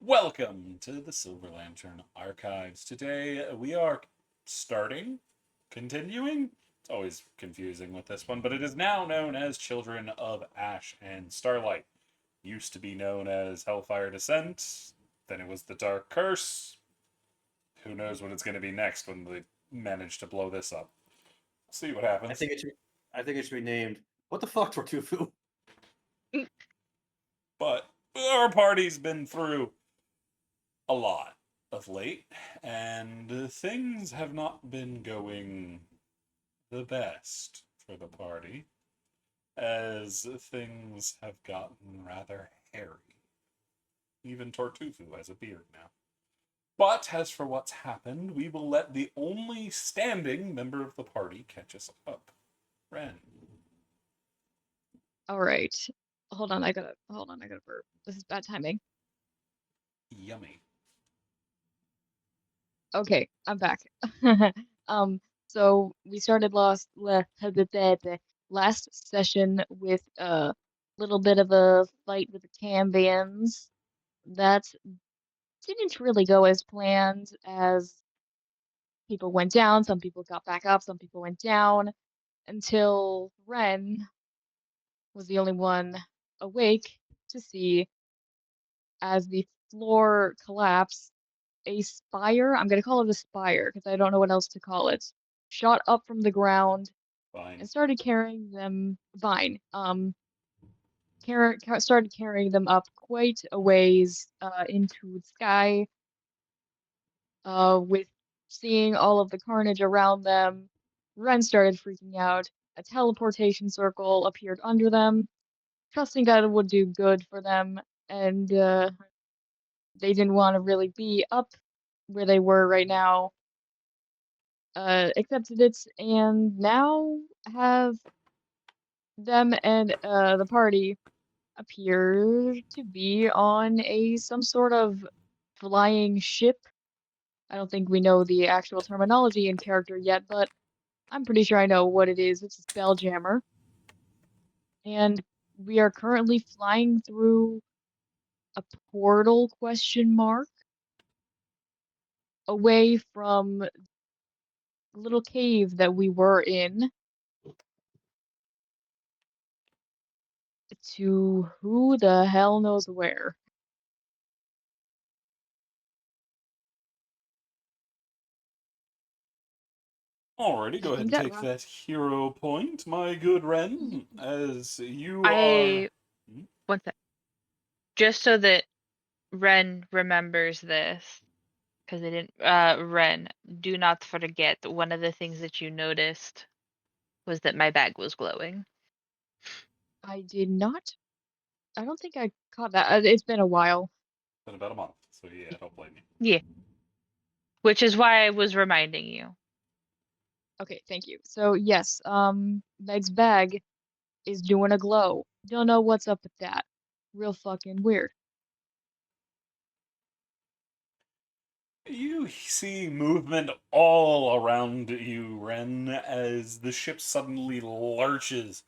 Welcome to the Silver Lantern Archives. Today we are continuing. It's always confusing with this one, but it is now known as Children of Ash and Starlight. Used to be known as Hellfire Descent, then it was the Dark Curse. Who knows what it's going to be next when they manage to blow this up? See what I happens. think it should. I think it should be named. What the fuck, Tortufu? But our party's been through a lot of late, and things have not been going the best for the party, as things have gotten rather hairy. Even Tortufu has a beard now. But as for what's happened, we will let the only standing member of the party catch us up. Ren. All right. Hold on, I gotta burp. This is bad timing. Yummy. Okay, I'm back. Um, so we started last session with a little bit of a fight with the Cambians. That didn't really go as planned, as people went down, some people got back up, some people went down, until Ren was the only one awake to see as the floor collapsed a spire. I'm gonna call it a spire because I don't know what else to call it. Shot up from the ground Fine. and started carrying them. Vine. Started carrying them up quite a ways into the sky. With seeing all of the carnage around them, Ren started freaking out. A teleportation circle appeared under them, trusting that it would do good for them, and they didn't want to really be up where they were right now, accepted it, and now have them and the party appear to be on a some sort of flying ship. I don't think we know the actual terminology in character yet, but I'm pretty sure I know what it is. It's a spelljammer, and we are currently flying through a portal question mark away from the little cave that we were in to who the hell knows where. Alrighty, I go ahead think and that take that hero point, my good Ren, as you are. I one sec. Just so that Ren remembers this, because they didn't. Ren, do not forget that one of the things that you noticed was that my bag was glowing. I did not. I don't think I caught that. It's been a while. Been about a month, so yeah, don't blame me. Yeah, which is why I was reminding you. Okay, thank you. So yes, Meg's bag is doing a glow. Don't know what's up with that. Real fucking weird. You see movement all around you, Ren, as the ship suddenly lurches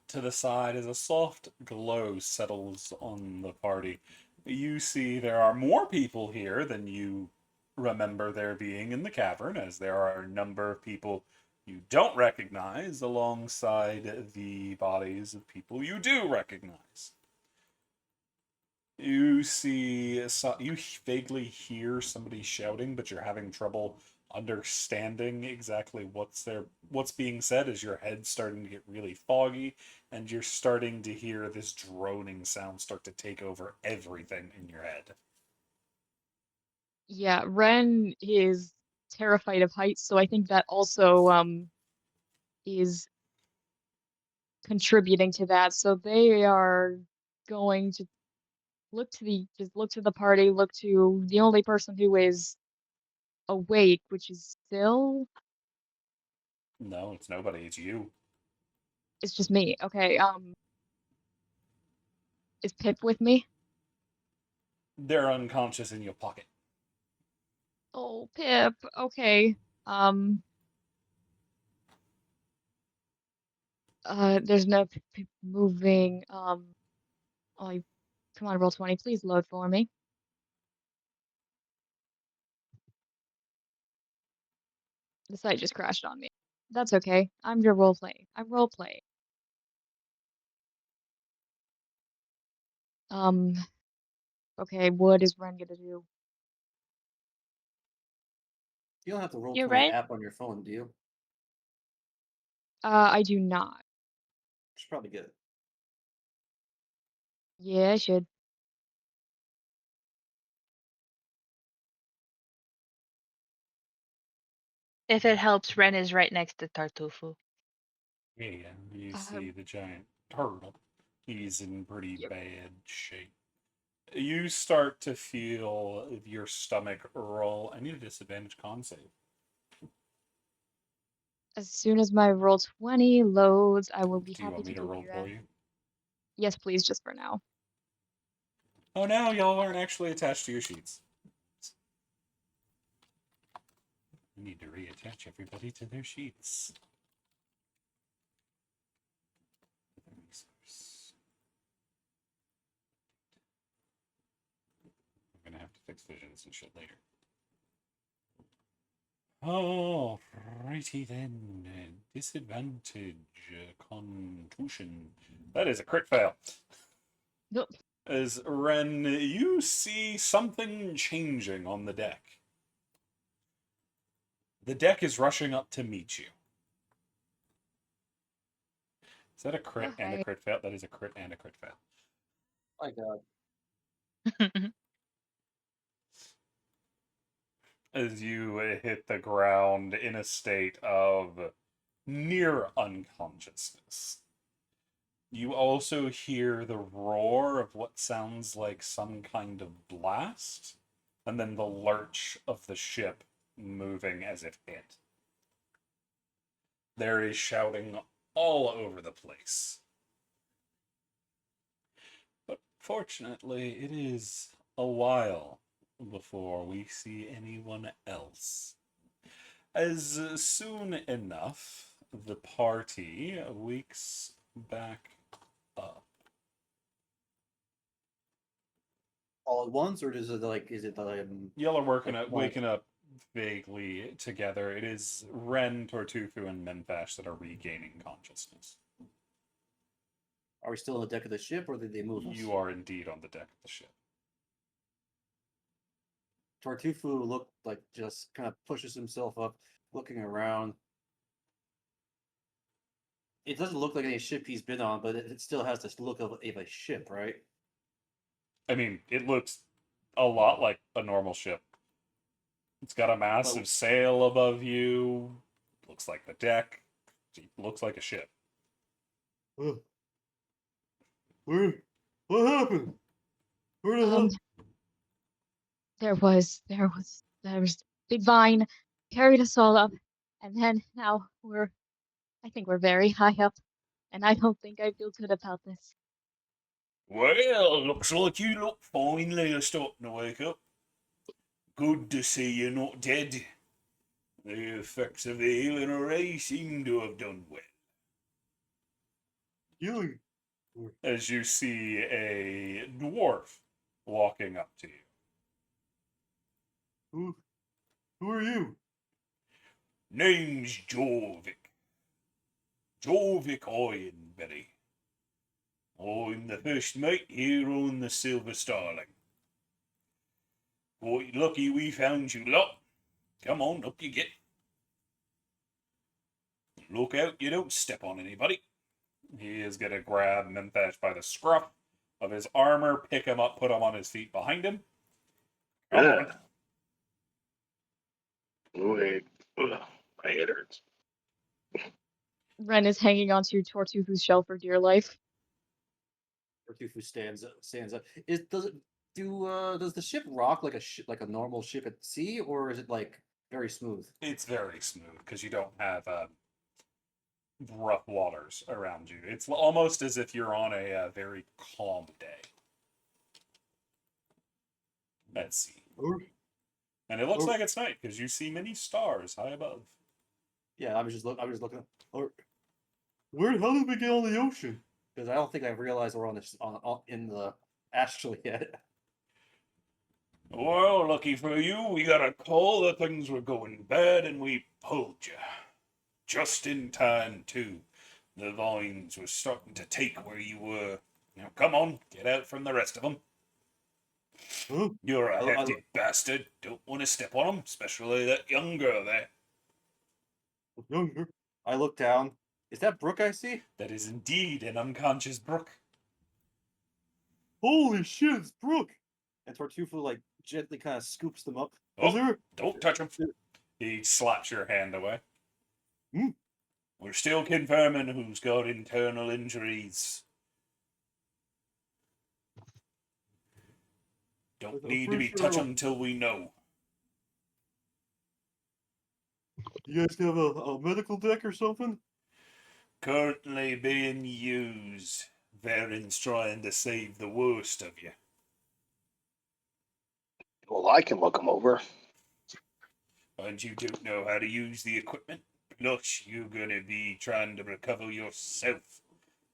to the side as a soft glow settles on the party. You see there are more people here than you remember there being in the cavern, as there are a number of people you don't recognize alongside the bodies of people you do recognize. You see, you vaguely hear somebody shouting, but you're having trouble understanding exactly what's being said as your head's starting to get really foggy, and you're starting to hear this droning sound start to take over everything in your head. Yeah, Ren is terrified of heights, so I think that also is contributing to that. So they are going to look to the party, look to the only person who is awake, which is still No, it's nobody. It's you. it's just me. Okay, is Pip with me? They're unconscious in your pocket. Oh, Pip. Okay. Um, there's no Pip moving. Oh, come on, roll 20, please load for me. The site just crashed on me. That's okay. I'm your roleplay. I'm roleplay. Um, okay, what is Ren gonna do? You don't have the You're Roll20 right. app on your phone, do you? I do not. Should probably get it. Yeah, I should. If it helps, Ren is right next to Tartufo. Yeah, you Uh, see the giant turtle. He's in pretty Yep. bad shape. You start to feel your stomach roll. I need a disadvantage con save. As soon as my roll 20 loads, I will be Do you happy want me to to do roll that. for you? Yes, please, just for now. Oh no, y'all aren't actually attached to your sheets. I need to reattach everybody to their sheets. I'm gonna have to fix visions and shit later. Oh, righty then. Disadvantage, contusion. That is a crit fail. Nope. As Ren, you see something changing on the deck. The deck is rushing up to meet you. Is that a crit Oh, and a hi. crit fail? That is a crit and a crit fail. My God. As you hit the ground in a state of near unconsciousness. You also hear the roar of what sounds like some kind of blast, and then the lurch of the ship moving as if hit. There is shouting all over the place. But fortunately, it is a while before we see anyone else. As soon enough, the party wakes back up. All at once, or is it like Y'all are like waking up vaguely together. It is Ren, Tortufu, and Menfash that are regaining consciousness. are we still on the deck of the ship, or did they move us? You are indeed on the deck of the ship. Tartufu looked like just kind of pushes himself up, looking around. It doesn't look like any ship he's been on, but it still has this look of a ship, right? I mean, it looks a lot like a normal ship. It's got a massive But sail above you. Looks like the deck. It looks like a ship. where? What happened? Where the Um, hell? there was big vine carried us all up, and then now I think we're very high up, and I don't think I feel good about this. Well, looks like you look finally are starting to wake up. Good to see you're not dead. The effects of the healing array seem to have done well. You? As you see a dwarf walking up to you. Who are you? Name's Jorvik. Jorvik Ironberry. I'm the first mate here on the Silver Starling. Quite lucky we found you lot. Come on, up you get. Look out you don't step on anybody. He is going to grab Memphash by the scruff of his armor, pick him up, put him on his feet behind him. Come on. Wait. Ugh, my head hurts. Ren is hanging onto Tortufu's shell for dear life. Tartufu stands up. Does it does the ship rock like like a normal ship at sea, or is it like very smooth? It's very smooth because you don't have rough waters around you. It's almost as if you're on a very calm day at sea. And it looks like it's night because you see many stars high above. Yeah, I was just looking. Where the hell did we get on the ocean? Because I don't think I realized we're on in the astral yet. Well, lucky for you, we got a call that things were going bad and we pulled you. Just in time, too. The vines were starting to take where you were. Now, come on, get out from the rest of them. Huh? You're a I, hefty bastard. Don't want to step on them, especially that young girl there. I look down. Is that Brooke I see? That is indeed an unconscious Brook. Holy shit, it's Brooke! And Tartufo like gently kind of scoops them up. Oh, Is there? don't touch him. He slaps your hand away. Hmm? We're still confirming who's got internal injuries. Don't I'm need to pretty be sure touched until we know. you guys have a medical deck or something? Currently being used. Varen's trying to save the worst of you. Well, I can look him over. And you don't know how to use the equipment. Plus, you're gonna be trying to recover yourself.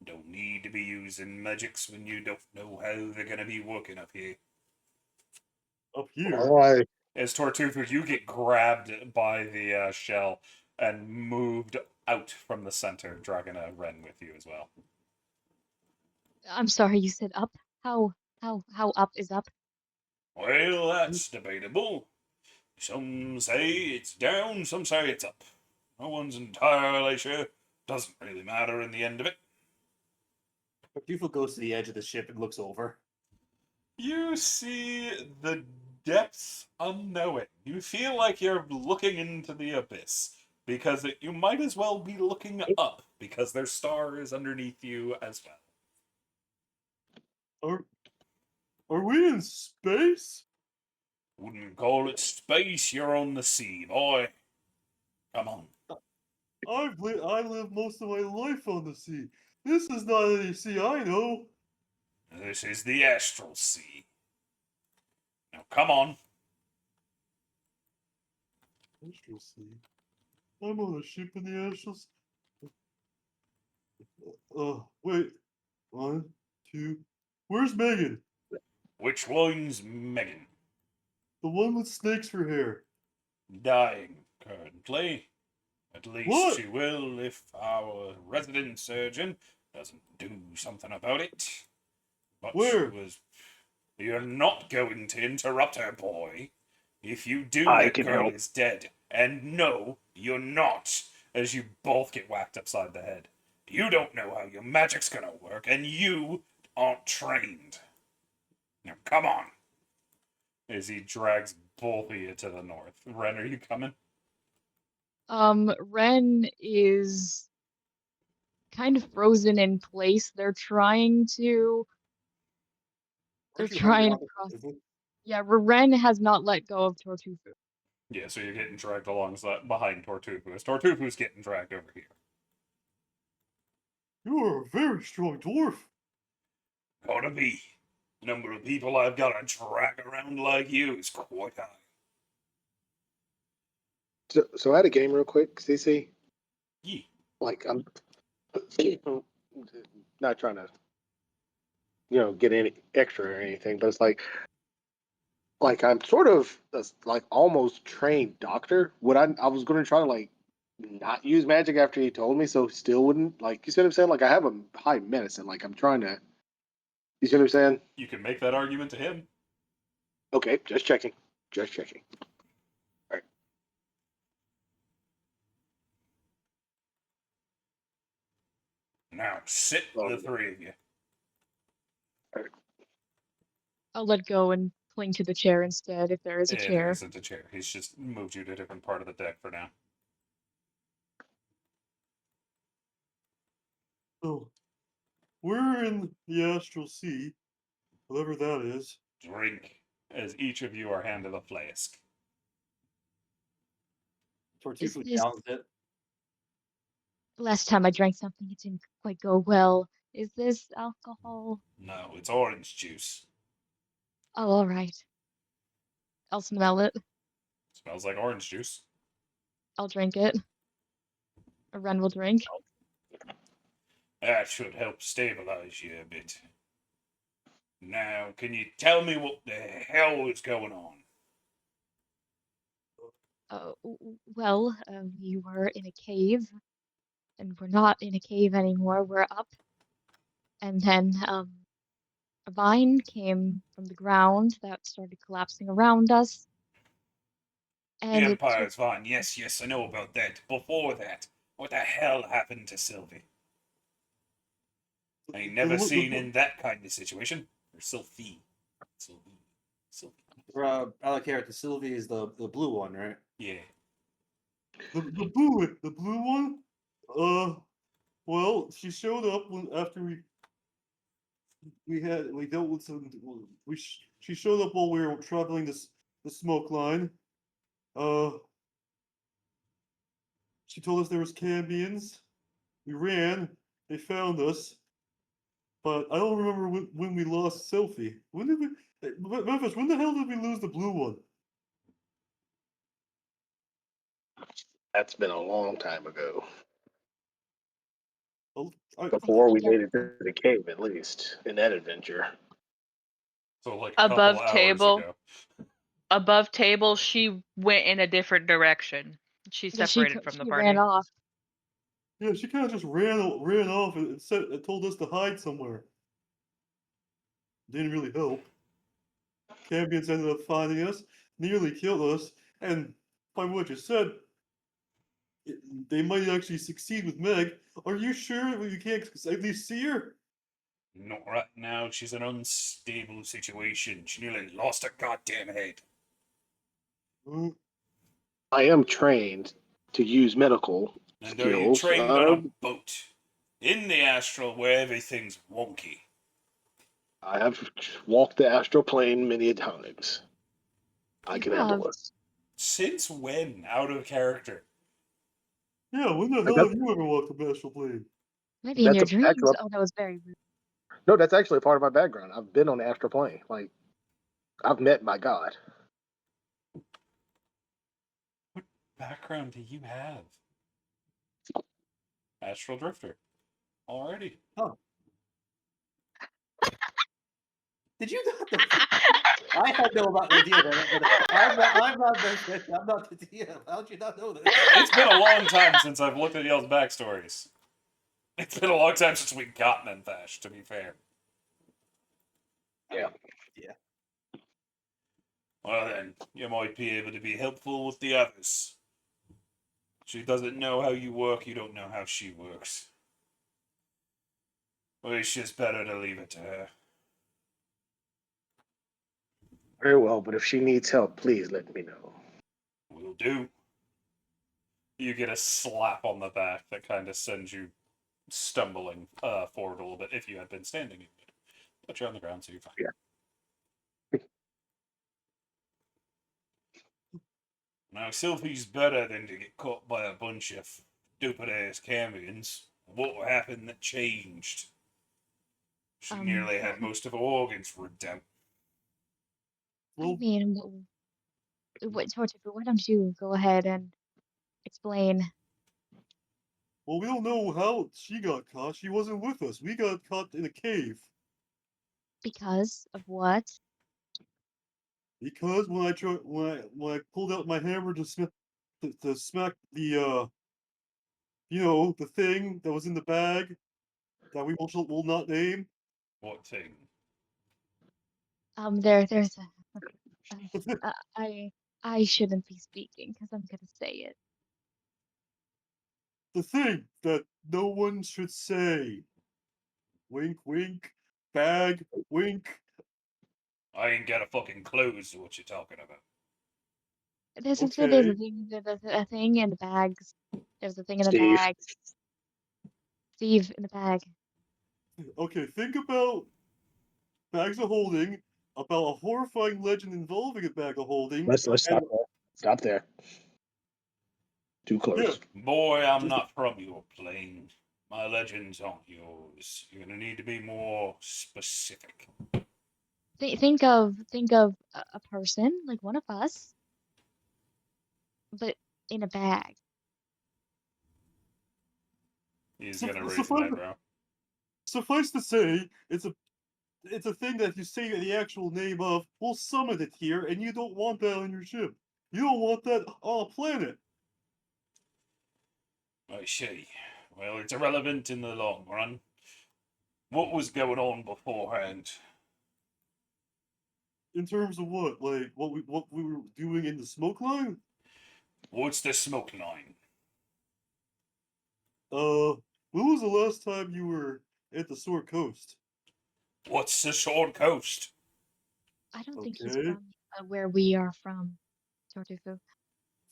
Don't need to be using magics when you don't know how they're gonna be working up here. Up here. All right. As Tortufu, you get grabbed by the shell and moved out from the center, dragging a Ren with you as well. I'm sorry, you said up? How up is up? Well, that's debatable. Some say it's down, some say it's up. No one's entirely sure. Doesn't really matter in the end of it. Tartufo goes to the edge of the ship and looks over. You see the depths unknowing. You feel like you're looking into the abyss because you might as well be looking up because there's stars underneath you as well. Are we in space? Wouldn't call it space, you're on the sea, boy. Come on. I lived most of my life on the sea. This is not any sea I know. This is the astral sea. Now come on. Astral sea. I'm on a ship in the astral sea. Wait. 1, 2. Where's Megan? Which one's Megan? The one with snakes for hair. Dying currently. At least What? she will if our resident surgeon doesn't do something about it. But Where? she was. You're not going to interrupt her, boy. If you do, I that can girl help. is dead. And no, you're not. As you both get whacked upside the head. You don't know how your magic's gonna work, and you aren't trained. Now, come on. As he drags both of you to the north. Ren, are you coming? Ren is kind of frozen in place. They're Aren't you hung trying to on cross. to Yeah, Ren has not let go of Tortufu. Yeah, so you're getting dragged alongside behind Tortufu. As Tortufu's getting dragged over here. You are a very strong dwarf. Gotta be. The number of people I've got to drag around like you is quite high. So I had a game real quick, CC. Yee. Like I'm not trying to, get any extra or anything, but it's like I'm sort of like almost trained doctor. Would I was going to try to like not use magic after he told me, so still wouldn't like. You see what I'm saying? Like I have a high medicine. Like I'm trying to. You see what I'm saying? You can make that argument to him. Okay, just checking. Just checking. All right. Now sit, Oh, the three of you. I'll let go and cling to the chair instead if there is a There chair. isn't a chair. He's just moved you to a different part of the deck for now. So, we're in the astral sea, whatever that is. Drink, as each of you are handed a flask. Is Tartufo this downs it. last time I drank something, it didn't quite go well. Is this alcohol? No, it's orange juice. Oh, all right. I'll smell it. Smells like orange juice. I'll drink it. Ren will drink. That should help stabilize you a bit. Now, can you tell me what the hell is going on? Well, we were in a cave, and we're not in a cave anymore. We're up, and then a vine came from the ground that started collapsing around us, The and it took. Empire's fine. Yes, I know about that. Before that, what the hell happened to Sylvie? I ain't never seen in that kind of situation. Or Sylvie. Sylvie. Sylvie. I like character. Sylvie is the blue one, right? Yeah. The blue one. Well, she showed up after we dealt with some. She showed up while we were traveling the smoke line. Uh, she told us there was Cambions. We ran. They found us. But I don't remember when we lost Sophie. When did we? Memphis, when the hell did we lose the blue one? That's been a long time ago. Oh, Before we think made it to the cave, at least in that adventure. So, like a couple Above hours table. ago. Above table, she went in a different direction. She Yeah, separated from the she ran party. off. yeah, she kind of just ran off and said and told us to hide somewhere. Didn't really help. Cambions ended up finding us, nearly killed us, and by what you said, they might actually succeed with Meg. Are you sure you can't at least see her? Not right now. She's an unstable situation. She nearly lost her goddamn head. Uh, I am trained to use medical And are you skills. trained on a boat? In the astral where everything's wonky. I have walked the astral plane many times. I You can have. handle it. Since when? Out of character. yeah, when the Like hell have you ever walked a astral plane? Maybe in that's your a dreams. actual Oh, that was very rude. no. That's actually a part of my background. I've been on the astral plane. Like I've met my God. What background do you have? Astral Drifter. Alrighty. Oh, did you not know? I had no idea that, but I'm not the DM. How'd you not know this? It's been a long time since I've looked at y'all's backstories. It's been a long time since we've gotten in Thatch, to be fair. Yeah. Yeah. Well then, you might be able to be helpful with the others. She doesn't know how you work, you don't know how she works. Well, it's just better to leave it to her. Very well, but if she needs help, please let me know. Will do. You get a slap on the back that kind of sends you stumbling forward a little bit if you had been standing. Put you on the ground so you're fine. Yeah. Now, Sylvie's better than to get caught by a bunch of stupid ass Cambions. What happened that changed? She nearly Well, had most of her organs ripped out. I Well, mean, Torchic, why don't you go ahead and explain? we don't know how she got caught. She wasn't with us. We got caught in a cave. Because of what? Because when I pulled out my hammer to smack the the thing that was in the bag that we will not name. What thing? There's I I shouldn't be speaking because I'm gonna say it. The thing that no one should say. Wink, wink. Bag, wink. I ain't got a fucking clue as to what you're talking about. There's a Okay. thing, there's a thing in the bags. There's a thing in the Steve. bag. Steve in the bag. Okay, think about bags of holding, about a horrifying legend involving a bag of holding, Let's and stop there. Stop there. Too yeah, close. Boy, I'm just not from your plane. My legends aren't yours. You're gonna need to be more specific. Think of a person like one of us, but in a bag. He's su- gonna raise an suffice, eyebrow. suffice to say, it's a thing that you say the actual name of. We'll summon it here, and you don't want that on your ship. You don't want that on a planet. I see. Well, it's irrelevant in the long run. What was going on beforehand? In terms of what, like what we were doing in the smoke line. What's the smoke line? When was the last time you were at the Sword Coast? What's the Sword Coast? I don't think he's Okay, from where we are from, Tortufu.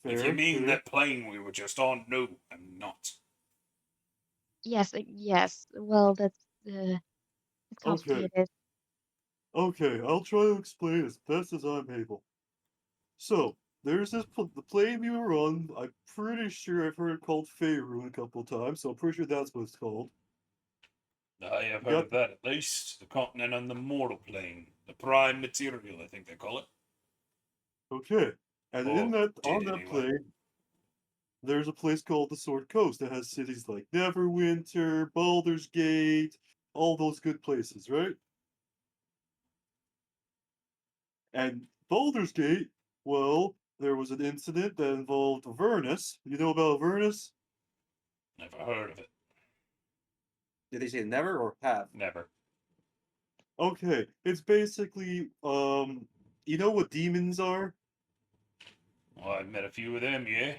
If you fair, mean fair. that plane we were just on, no, I'm not. Yes, yes. Well, it's Okay, complicated. okay. I'll try to explain as best as I'm able. So there's the plane we were on. I'm pretty sure I've heard it called Faerun a couple times, so I'm pretty sure that's what it's called. I have We heard got of that at least. The continent on the mortal plane. The prime material, I think they call it. okay, and in Or that did on that anyway. plane, there's a place called the Sword Coast that has cities like Neverwinter, Baldur's Gate, all those good places, right? And Baldur's Gate, well, there was an incident that involved Avernus. You know about Avernus? Never heard of it. Did they say never or have? Never. Okay, it's basically you know what demons are? Well, I've met a few of them, yeah?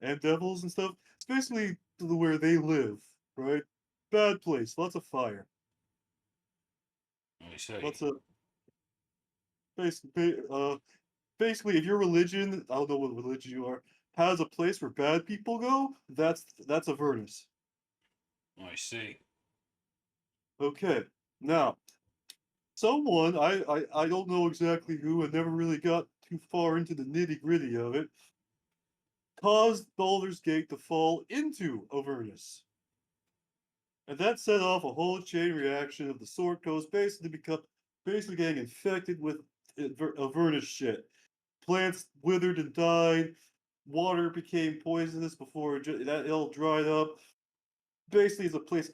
And devils and stuff? It's basically where they live, right? Bad place, lots of fire. I see. Lots of basically basically if your religion, I don't know what religion you are, has a place where bad people go, that's Avernus. I see. Okay. Now, someone I don't know exactly who and never really got too far into the nitty-gritty of it, caused Baldur's Gate to fall into Avernus. And that set off a whole chain reaction of the Sword Coast basically getting infected with Avernus shit. Plants withered and died. Water became poisonous before that all dried up. Basically, it's a place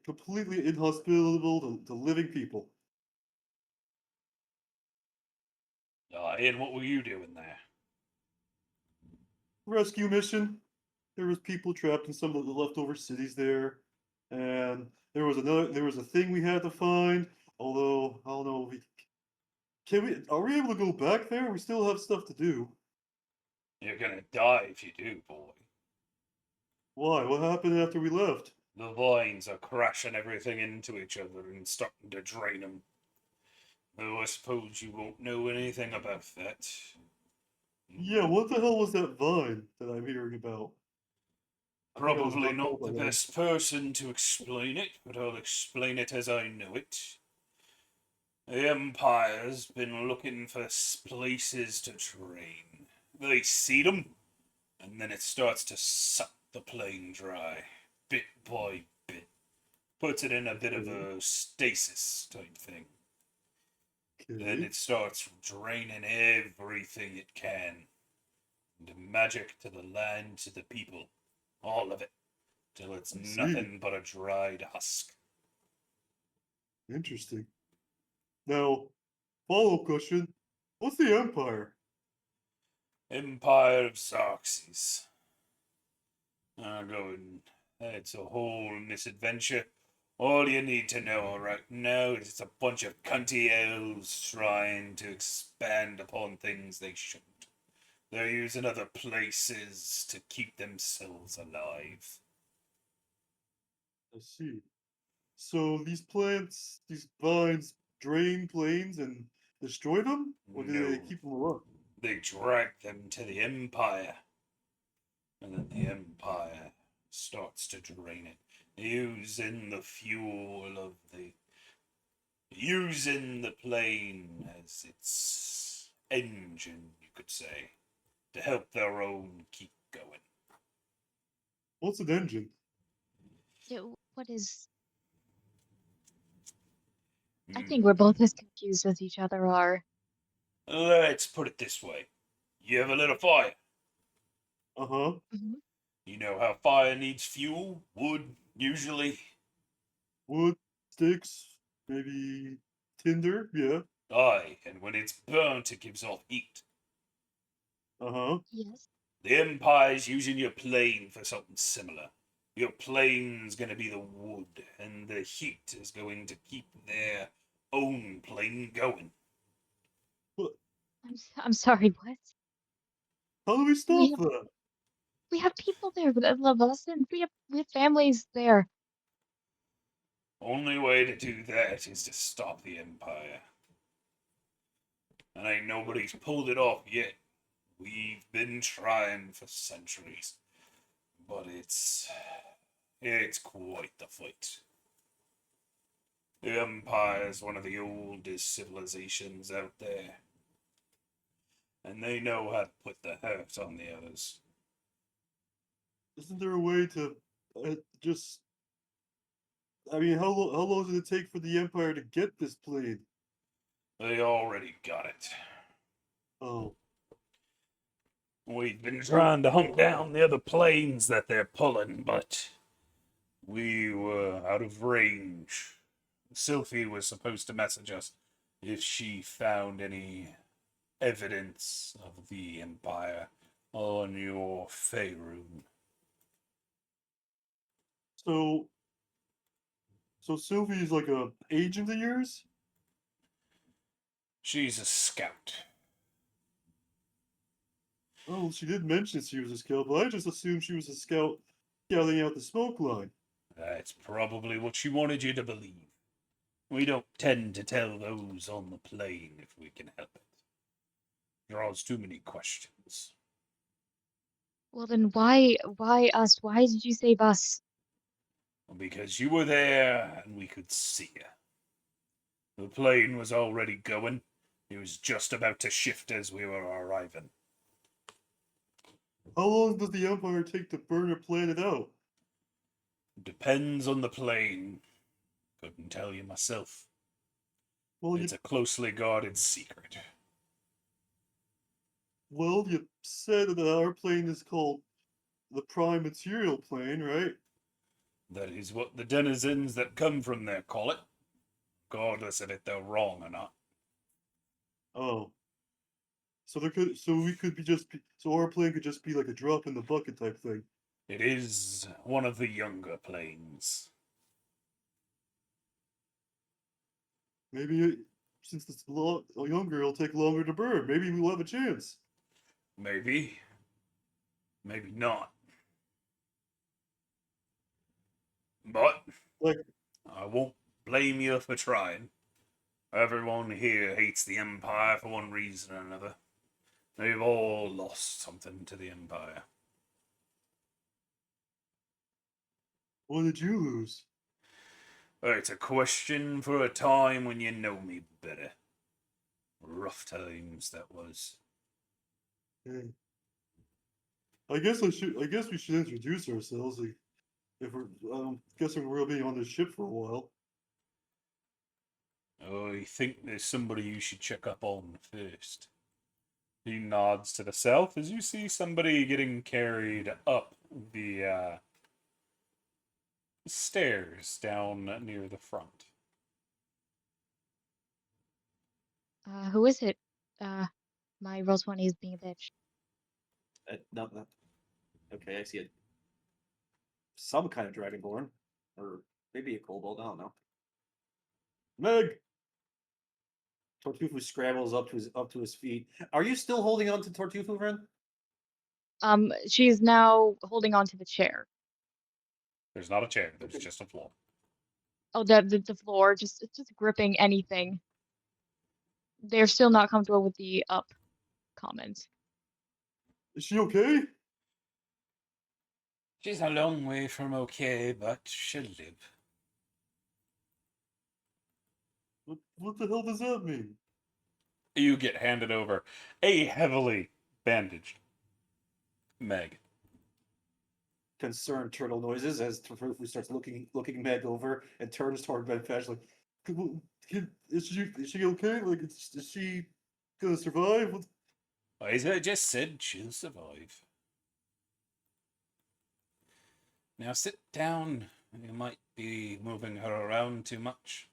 completely inhospitable to living people. Ian, what were you doing there? Rescue mission. There was people trapped in some of the leftover cities there, and there was a thing we had to find. Although I don't know, are we able to go back there? We still have stuff to do. You're gonna die if you do, boy. Why? What happened after we left? The vines are crashing everything into each other and starting to drain them. Though I suppose you won't know anything about that. Yeah, what the hell was that vine that I'm hearing about? I think I was Probably knocked not out the by that. best person to explain it, but I'll explain it as I know it. The Empire's been looking for places to train. They seed them, and then it starts to suck the plane dry, bit by bit. Puts it in a bit of Okay, a stasis type thing. Then okay, it starts draining everything it can. The magic to the land to the people. All of it. Till it's I see. nothing but a dried husk. Interesting. Now, follow-up question: what's the Empire? Empire of Xerxes. Going. It's a whole misadventure. All you need to know right now is it's a bunch of cunty elves trying to expand upon things they shouldn't. They're using other places to keep themselves alive. I see. So these vines, drain planes and destroy them, or do they No, keep them alive? they drag them to the Empire, and then the Empire starts to drain it, using the fuel of the using the plane as its engine, you could say, to help their own keep going. What's an engine? What is? I think we're Hmm. both as confused as each other are. Let's put it this way. You ever lit a fire? Uh-huh. Mhm. You know how fire needs fuel? Wood, usually. Wood, sticks. Maybe tinder, yeah. Aye, and when it's burnt, it gives off heat. Uh-huh. Yes. The Empire's using your plane for something similar. Your plane's gonna be the wood, and the heat is going to keep their own plane going. What? I'm sorry, what? How do we We stop have that? we have people there that love us, and we have families there. Only way to do that is to stop the Empire. And ain't nobody's pulled it off yet. We've been trying for centuries. But it's quite the fight. The Empire's one of the oldest civilizations out there. And they know how to put the hurt on the others. Isn't there a way to just? I mean, how long did it take for the Empire to get this plane? They already got it. Oh, We've been trying to hunt down the other planes that they're pulling, but we were out of range. Sylphie was supposed to message us if she found any evidence of the Empire on your Faerun. so Sylvie's like a agent of yours? She's a scout. Oh, she did mention she was a scout, but I just assumed she was a scout scouting out the smoke line. That's probably what she wanted you to believe. We don't tend to tell those on the plane if we can help it. Draws too many questions. Well, then why us? Why did you save us? Because you were there and we could see you. The plane was already going. It was just about to shift as we were arriving. How long does the Empire take to burn a planet out? Depends on the plane. Couldn't tell you myself. Well, It's a closely guarded secret. you said that our plane is called the Prime Material Plane, right? That is what the denizens that come from there call it, regardless of if they're wrong or not. Oh, so our plane could just be like a drop in the bucket type thing. It is one of the younger planes. Maybe since it's a lot younger, it'll take longer to burn. Maybe we'll have a chance. Maybe. Maybe not. But Like, I won't blame you for trying. Everyone here hates the Empire for one reason or another. They've all lost something to the Empire. what did you lose? It's a question for a time when you know me better. Rough times, that was. Yeah. I guess we should introduce ourselves. Like, if we're, guessing we're gonna be on this ship for a while. I think there's somebody you should check up on first. He nods to the south as you see somebody getting carried up the stairs down near the front. Who is it? My roll 20 is being a bitch. Not that. Okay, I see it. Some kind of dragonborn, or maybe a kobold. I don't know. Meg, Tortufu scrambles up to his feet. Are you still holding on to Tortufu, Ren? She's now holding on to the chair. There's not a chair, there's just a floor. Oh, the floor, just gripping anything. They're still not comfortable with the up comment. is she okay? She's a long way from okay, but she'll live. What the hell does that mean? You get handed over a heavily bandaged Meg. Concerned turtle noises as Tortufu starts looking Meg over and turns toward Bedfetch like, Is she okay? Like, is she gonna survive? I just said she'll survive. Now sit down. You might be moving her around too much.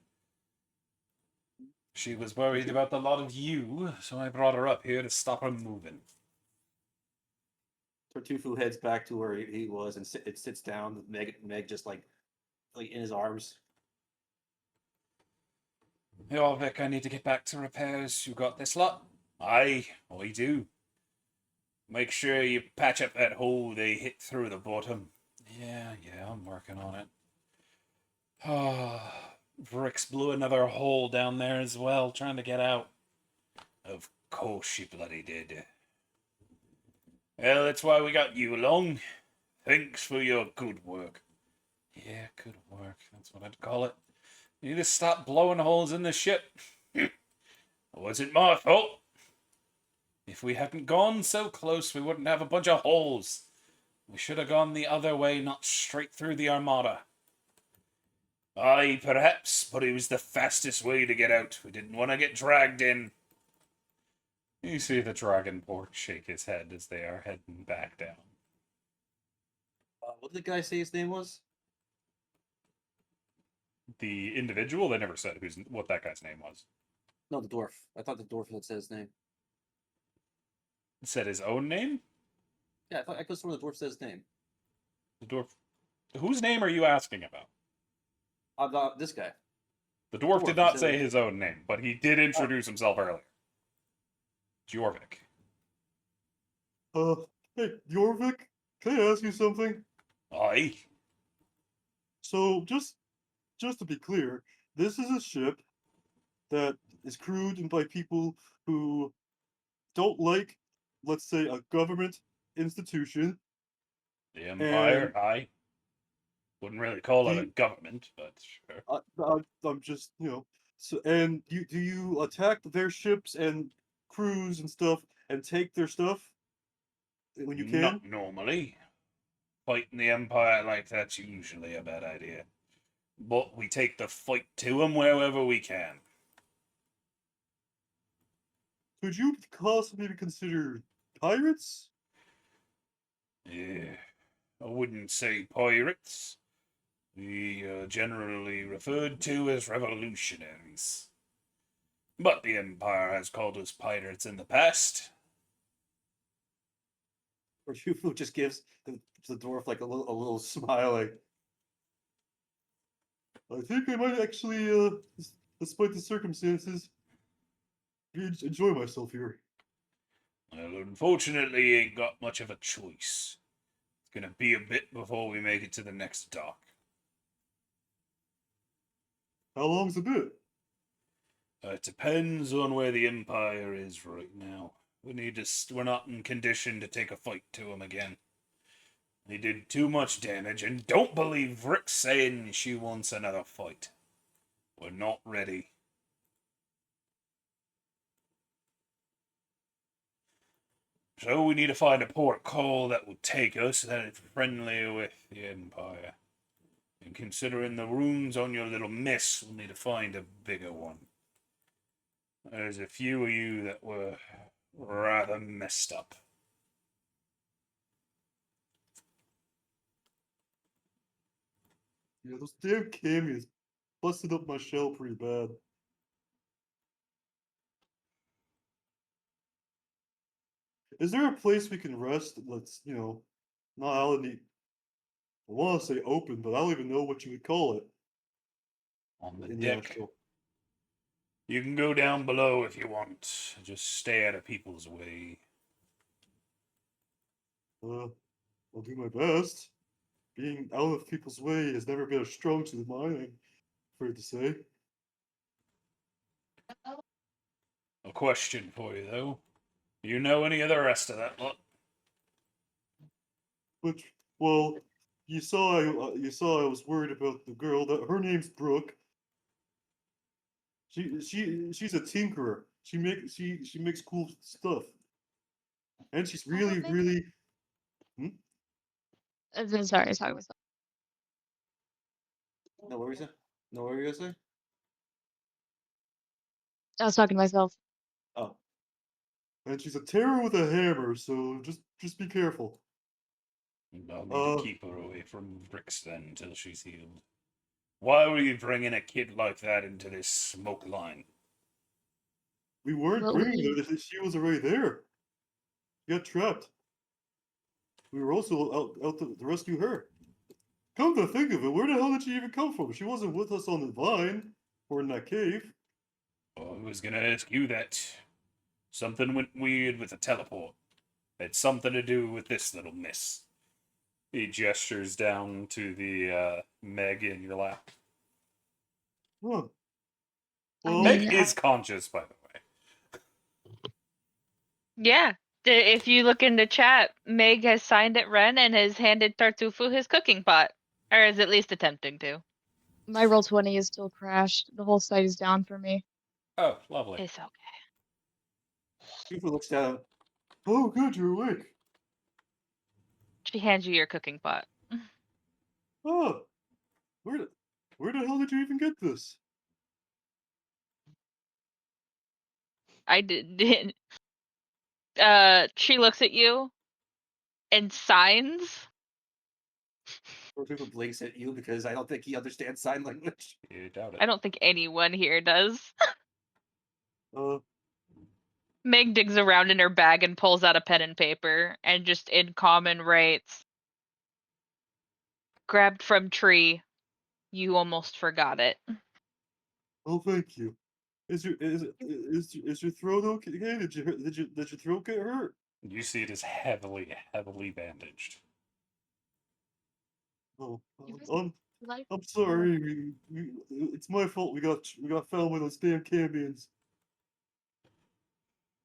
She was worried about the lot of you, so I brought her up here to stop her moving. Tartuffu heads back to where he was and it sits down. With Meg just like in his arms. Jorvik, I need to get back to repairs. You got this lot? Aye, I do. Make sure you patch up that hole they hit through the bottom. Yeah, I'm working on it. Ah, Vrix blew another hole down there as well, trying to get out. Of course she bloody did. Well, that's why we got you along. Thanks for your good work. Yeah, good work. That's what I'd call it. You need to stop blowing holes in the ship. It wasn't my fault. If we hadn't gone so close, we wouldn't have a bunch of holes. We should have gone the other way, not straight through the Armada. Aye, perhaps, but it was the fastest way to get out. We didn't want to get dragged in. You see the Dragonborn shake his head as they are heading back down. What did the guy say his name was? The individual, they never said what that guy's name was. No, the dwarf. I thought the dwarf had said his name. Said his own name? Yeah, I could have sworn the dwarf said his name. The dwarf. Whose name are you asking about? This guy. The dwarf Dwarf, did he not said say it. his own name, but he did introduce himself earlier. Jorvik. Hey, Jorvik, can I ask you something? Aye. So, just to be clear, this is a ship that is crewed by people who don't like, let's say, a government institution. The Empire, And aye. Wouldn't really call it a the government, but sure. I'm just, so, and do you attack their ships and crews and stuff and take their stuff when you can? Not normally. Fighting the Empire like that's usually a bad idea. But we take the fight to them wherever we can. Could you possibly consider pirates? Yeah. I wouldn't say pirates. We are generally referred to as revolutionaries. But the Empire has called us pirates in the past. Or Tartuffu just gives the dwarf like a little smile, like. I think I might actually, despite the circumstances, enjoy myself here. Well, unfortunately, you ain't got much of a choice. It's gonna be a bit before we make it to the next dock. How long's a bit? It depends on where the Empire is right now. We're not in condition to take a fight to them again. They did too much damage, and don't believe Rick saying she wants another fight. We're not ready. So we need to find a port call that will take us that is friendly with the Empire. And considering the runes on your little miss, we'll need to find a bigger one. There's a few of you that were rather messed up. Yeah, those damn cameos busted up my shell pretty bad. Is there a place we can rest that's, not out in the, I want to say open, but I don't even know what you would call it On the in the deck. actual. You can go down below if you want. Just stay out of people's way. I'll do my best. Being out of people's way has never been a strong suit of mine, I'm afraid to say. A question for you, though. Do you know any of the rest of that lot? Which, well, you saw I was worried about the girl. That her name's Brooke. She's a tinkerer. She makes cool stuff, and she's really. Sorry, I was talking to myself. No, what were you saying? No, what were you gonna say? I was talking to myself. Oh, And she's a terror with a hammer. So just be careful. I'll need to keep her away from Rix then until she's healed. Why were you bringing a kid like that into this smoke line? We weren't Well, bringing her. She was already there. She got trapped. We were also out to rescue her. Come to think of it, where the hell did she even come from? She wasn't with us on the vine or in that cave. Oh, I was gonna ask you that. Something went weird with the teleport. Had something to do with this little miss. He gestures down to the Meg in your lap. Huh. I Well, mean, Meg is conscious, by the way. Yeah. If you look in the chat, Meg has signed at Ren and has handed Tartufu his cooking pot. Or is at least attempting to. my roll 20 is still crashed. The whole site is down for me. Oh, lovely. It's okay. Tifa looks down. Oh, good, you're awake. She hands you your cooking pot. Oh, where the hell did you even get this? I did. She looks at you and signs. Or Tifa blinks at you because I don't think he understands sign language. You doubt it. I don't think anyone here does. Uh, Meg digs around in her bag and pulls out a pen and paper and just in common writes, grabbed from tree. You almost forgot it. oh, thank you. Is your throat okay? Did your throat get hurt? You see it is heavily, heavily bandaged. Oh, It was like, I'm sorry. It's my fault. We got found by those damn Cambians.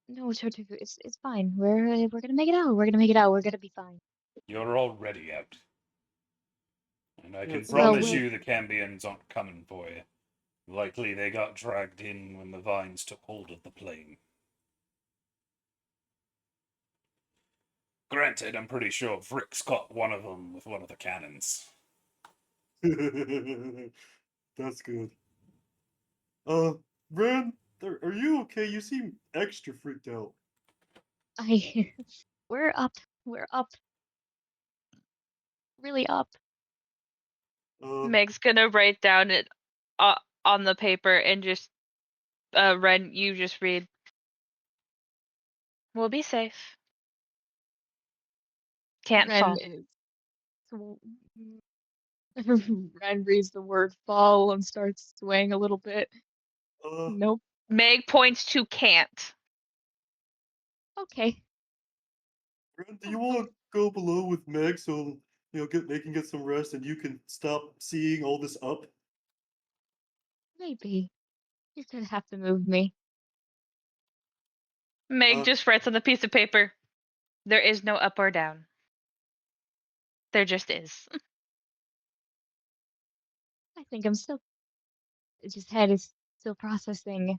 no, Tartufu, it's fine. We're gonna make it out. We're gonna make it out. We're gonna be fine. You're already out. And I can It's Well, promise we'll- you the Cambians aren't coming for you. Likely they got dragged in when the vines took hold of the plane. Granted, I'm pretty sure Vrick's caught one of them with one of the cannons. That's good. Bran, are you okay? You seem extra freaked out. I, we're up. We're up. Really up. Meg's gonna write down it on the paper and just Ren, you just read. We'll be safe. Can't Ren fall. is. Ren reads the word fall and starts swaying a little bit. Uh, Nope. Meg points to can't. Okay. Bran, do you want to go below with Meg so they can get some rest and you can stop seeing all this up? Maybe. You're gonna have to move me. Meg Uh, just writes on the piece of paper. There is no up or down. There just is. I think I'm still. Just head is still processing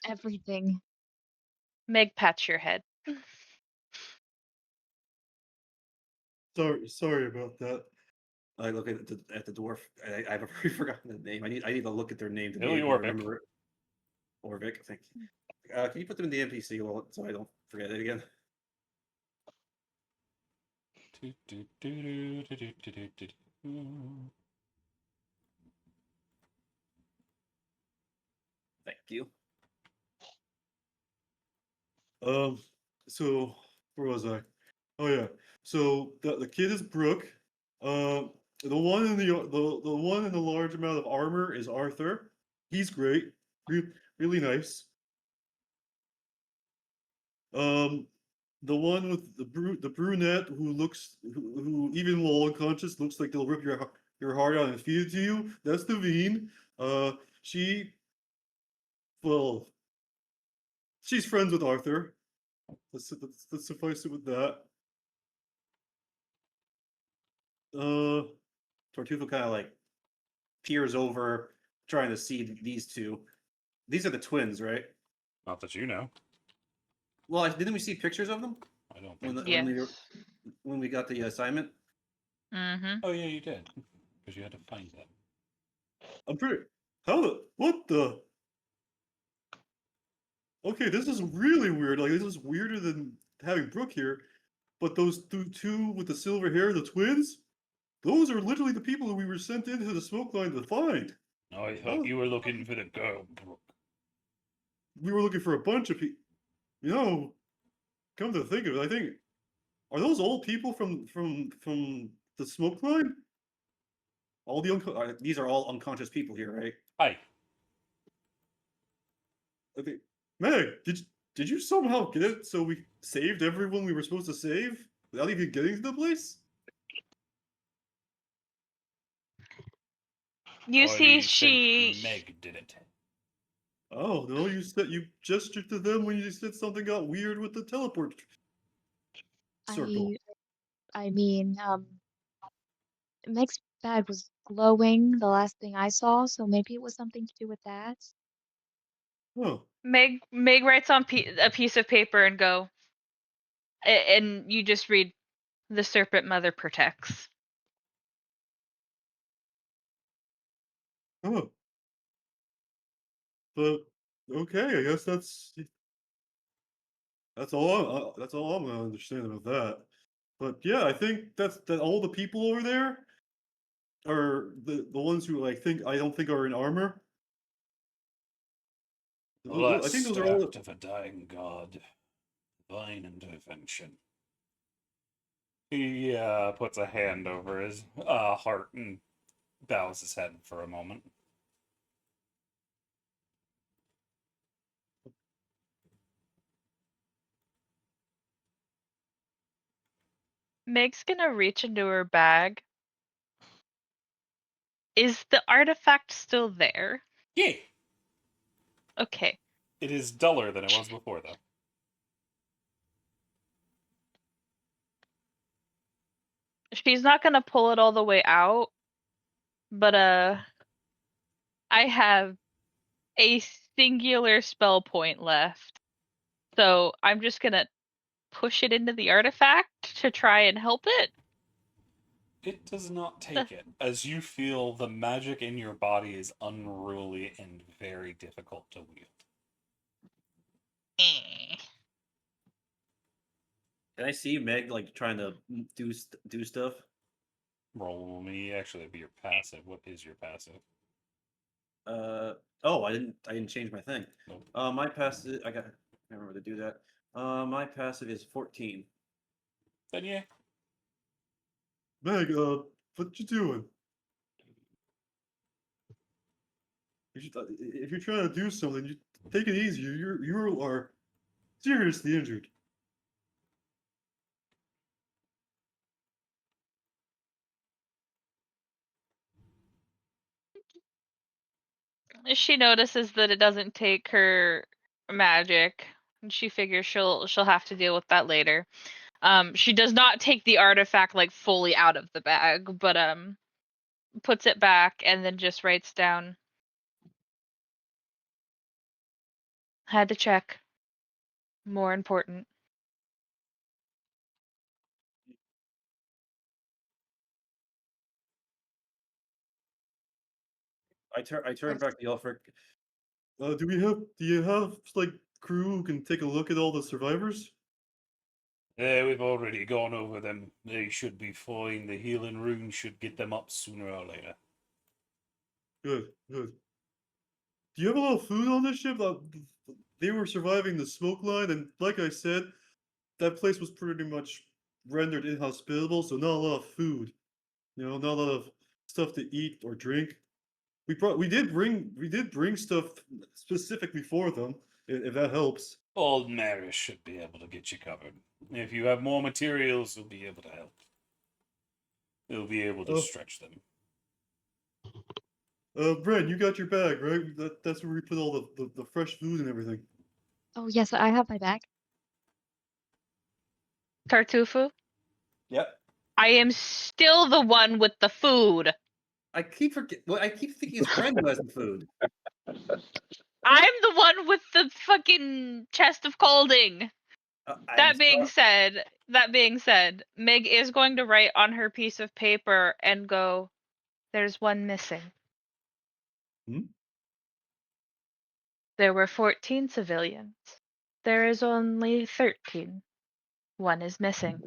everything. Meg pats your head. sorry about that. I look at the dwarf. I've already forgotten the name. I need to look at their name to be Billy able to Orvik. remember it. Orvik, thank you. Can you put them in the NPC so I don't forget it again? Thank you. So where was I? Oh yeah. So the kid is Brooke. The one in the one in the large amount of armor is Arthur. He's great. Really nice. The one with the brunette who even while unconscious looks like they'll rip your heart out and feed it to you. That's Devine. She well, she's friends with Arthur. Let's suffice it with that. Tartufo kind of like peers over, trying to see these two. These are the twins, right? Not that you know. Well, didn't we see pictures of them I don't when think. Yes. when we got the assignment? Mm-hmm. Oh yeah, you did. Because you had to find them. I'm pretty. What the? Okay, this is really weird. Like, this is weirder than having Brooke here. But those two with the silver hair, the twins, those are literally the people who we were sent into the smoke line to find. Oh, I Oh. thought you were looking for the girl, Brooke. We were looking for a bunch of people. You know, come to think of it, I think are those all people from the smoke line? All the these are all unconscious people here, right? Hi. I think Meg, did you somehow get it so we saved everyone we were supposed to save without even getting to the place? You see, Sent she Meg did it. Oh no, you said you gestured to them when you said something got weird with the teleport circle. I mean, Meg's bag was glowing the last thing I saw, so maybe it was something to do with that. Oh, Meg writes on a piece of paper and go, and you just read, "The Serpent Mother protects." oh, but okay, I guess that's all I'm gonna understand about that. But yeah, I think that all the people over there are the ones who I don't think are in armor. The last I think those are all. act of a dying god. Divine intervention. He puts a hand over his heart and bows his head for a moment. Meg's gonna reach into her bag. Is the artifact still there? Yeah. Okay. It is duller than it was before, though. She's not gonna pull it all the way out, but I have a singular spell point left. So I'm just gonna push it into the artifact to try and help it. It does not take it, as you feel the magic in your body is unruly and very difficult to wield. Can I see Meg like trying to do stuff? Roll me, actually, be your passive. What is your passive? Oh, I didn't change my thing. Nope. My passive I remember to do that. My passive is 14. Then yeah. Meg, what you doing? If you're trying to do something, you take it easy. You are seriously injured. She notices that it doesn't take her magic, and she figures she'll have to deal with that later. She does not take the artifact like fully out of the bag, but puts it back and then just writes down, "Had to check. More important." I turn back to Yelfric. Do you have like crew who can take a look at all the survivors? Yeah, we've already gone over them. They should be fine. The healing rune should get them up sooner or later. Good, good. Do you have a lot of food on this ship? They were surviving the smoke line, and like I said, that place was pretty much rendered inhospitable, so not a lot of food. You know, not a lot of stuff to eat or drink. We did bring stuff specifically for them, if that helps. Old Maris should be able to get you covered. If you have more materials, he'll be able to help. He'll be able to Oh, stretch them. Bren, you got your bag, right? That's where we put all the fresh food and everything. Oh, yes, I have my bag. Tartufu, Yep. I am still the one with the food. I keep Well, I keep thinking it's Ren who has the food. I'm the one with the fucking chest of colding. I'm That being said, Meg is going to write on her piece of paper and go, "There's one missing." Hmm? There were 14 civilians. There is only 13. One is missing.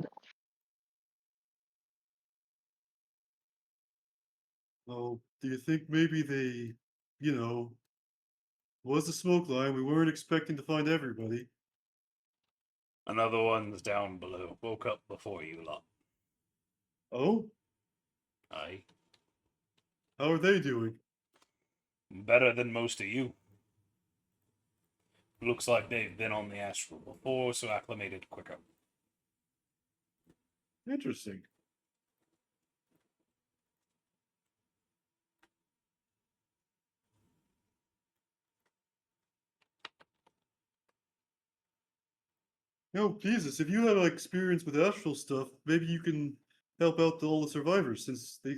Oh, do you think maybe they you know, was the smoke line. We weren't expecting to find everybody. Another one's down below. Woke up before you lot. Oh, Aye. how are they doing? Better than most of you. Looks like they've been on the astral before, so acclimated quicker. Interesting. Oh, Jesus, if you have experience with astral stuff, maybe you can help out all the survivors since they're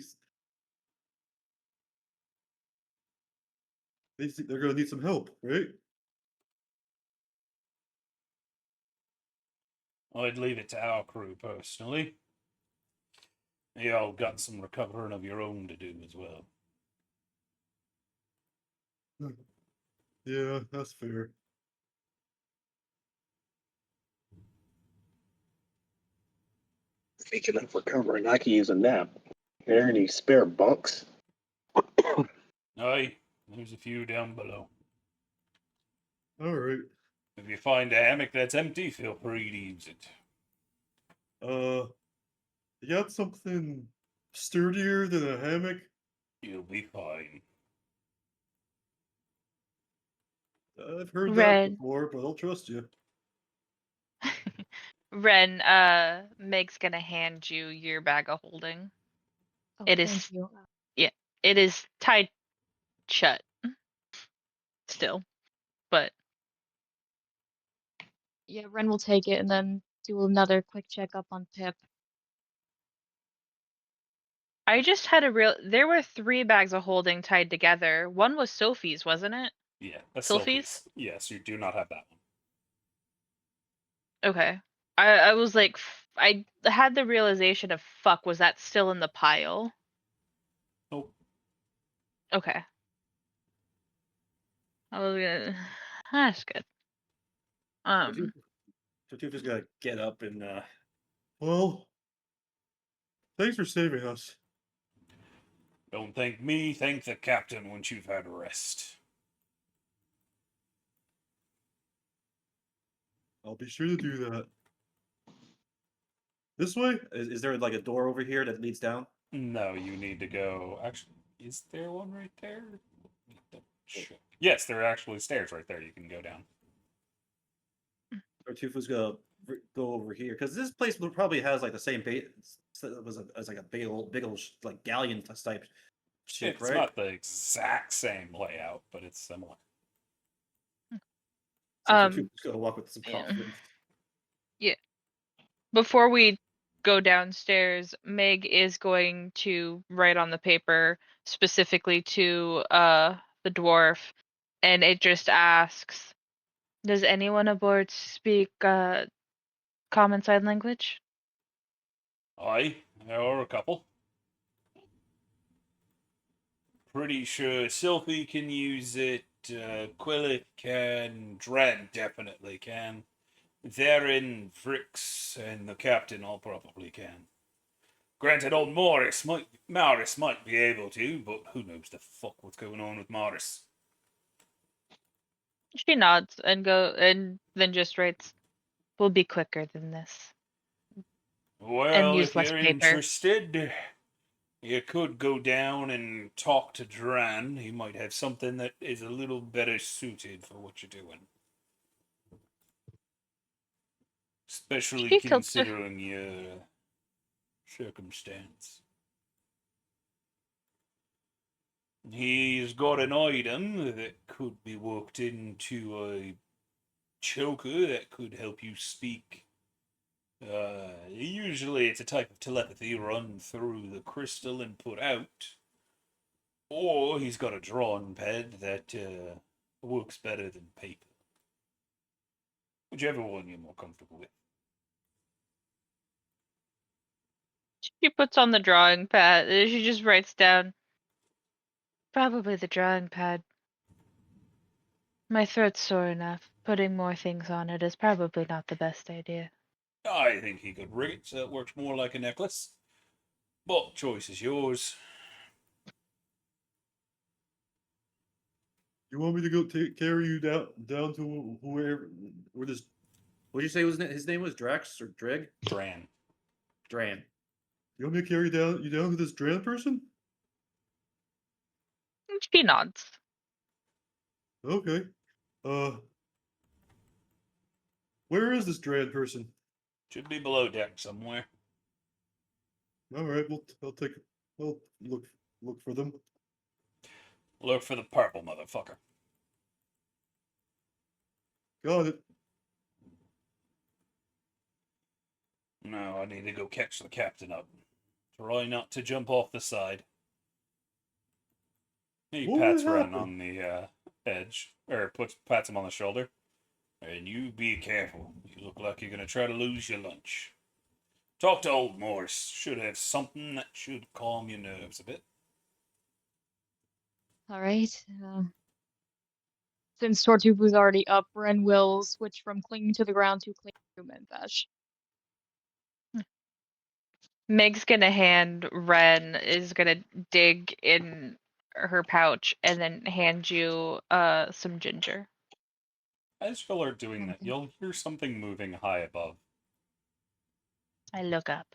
going to need some help, right? I'd leave it to our crew personally. Y'all got some recovering of your own to do as well. Yeah, that's fair. Speaking of recovering, I can use a nap. Are there any spare bunks? Aye, there's a few down below. All right. If you find a hammock that's empty, feel free to use it. You got something sturdier than a hammock? You'll be fine. I've heard that Red. before, but I'll trust you. Ren, Meg's gonna hand you your bag of holding. Oh, It thank is, you. yeah, it is tied shut still, but Yeah, Ren will take it and then do another quick checkup on Pip. I just had a real. There were 3 bags of holding tied together. One was Sophie's, wasn't it? Yeah, that's Sophie's? Sophie's. Yes, you do not have that one. Okay. I was like, I had the realization of fuck. Was that still in the pile? Nope. Okay. I was gonna. That's good. Tartufa's gonna get up and Well, thanks for saving us. Don't thank me, thank the captain once you've had a rest. I'll be sure to do that. This way? is there like a door over here that leads down? No, you need to go. Actually, is there one right there? Yes, there are actually stairs right there you can go down. Tartufa's gonna go over here because this place probably has like the same bait as like a big old like galleon type ship, It's right? not the exact same layout, but it's similar. So Tartufa's gonna walk with some Yeah. confidence. Yeah. Before we go downstairs, Meg is going to write on the paper specifically to the dwarf, and it just asks, "Does anyone aboard speak common sign language?" Aye, there are a couple. Pretty sure Sylphie can use it, Quillet can, Dren definitely can. Theron, Vrix, and the captain all probably can. Granted, old Morris might be able to, but who knows the fuck what's going on with Morris. She nods and then just writes, "We'll be quicker than this and Well, use if less you're paper." interested, you could go down and talk to Dran. He might have something that is a little better suited for what you're doing. Especially She tilts her. considering your circumstance. He's got an item that could be worked into a choker that could help you speak. Usually it's a type of telepathy run through the crystal and put out. Or he's got a drawing pad that works better than paper. Whichever one you're more comfortable with. She puts on the drawing pad. She just writes down, "Probably the drawing pad. My throat's sore enough. Putting more things on it is probably not the best idea." I think he could rig it so it works more like a necklace. But choice is yours. You want me to go carry you down to where this? What did you say his name was? Drax or Dreg? Dran. Dran. You want me to carry you down to this Dran person? She nods. Okay. Uh, where is this Dran person? Should be below deck somewhere. All right, I'll look for them. Look for the purple motherfucker. Got it. No, I need to go catch the captain up. Try not to jump off the side. He What pats would Ren happen? on the edge, or pats him on the shoulder. And you be careful. You look like you're gonna try to lose your lunch. Talk to old Morse. Should have something that should calm your nerves a bit. All right. Since Tortubu's already up, Ren will switch from clinging to the ground to clinging to Menthesh. Meg's gonna hand Ren is gonna dig in her pouch and then hand you some ginger. As y'all are doing that, Something. you'll hear something moving high above. I look up.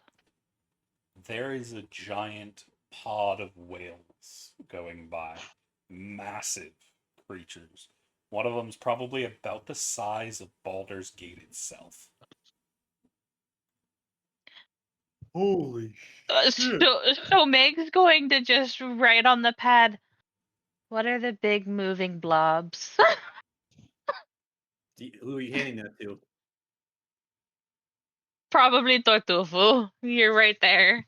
There is a giant pod of whales going by. Massive creatures. One of them's probably about the size of Baldur's Gate itself. Holy shit! So Meg's going to just write on the pad. What are the big moving blobs? Who are you handing that to? Probably Tortufu. You're right there.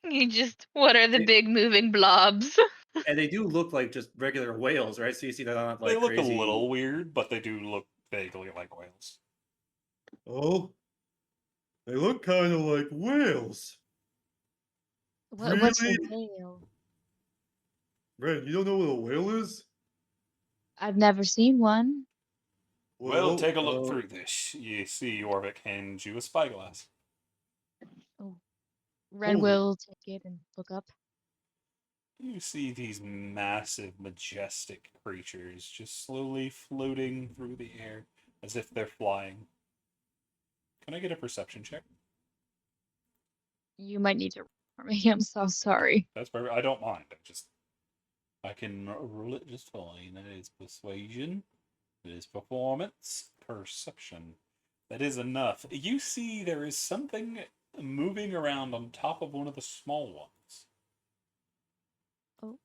You just, what are the They- big moving blobs? And they do look like just regular whales, right? So you see they're not like They look crazy. a little weird, but they do look vaguely like whales. Oh, they look kind of like whales. What's a Really? whale? Ren, you don't know what a whale is? I've never seen one. Well, take a look uh, through this. You see Jorvik hands you a spyglass. Oh, Ren Holy- will take it and look up. You see these massive, majestic creatures just slowly floating through the air as if they're flying. Can I get a perception check? You might need to for me. I'm so sorry. That's perfect. I don't mind. I can roll it just fine. That is persuasion. That is performance. Perception. That is enough. You see there is something moving around on top of one of the small ones. Oh.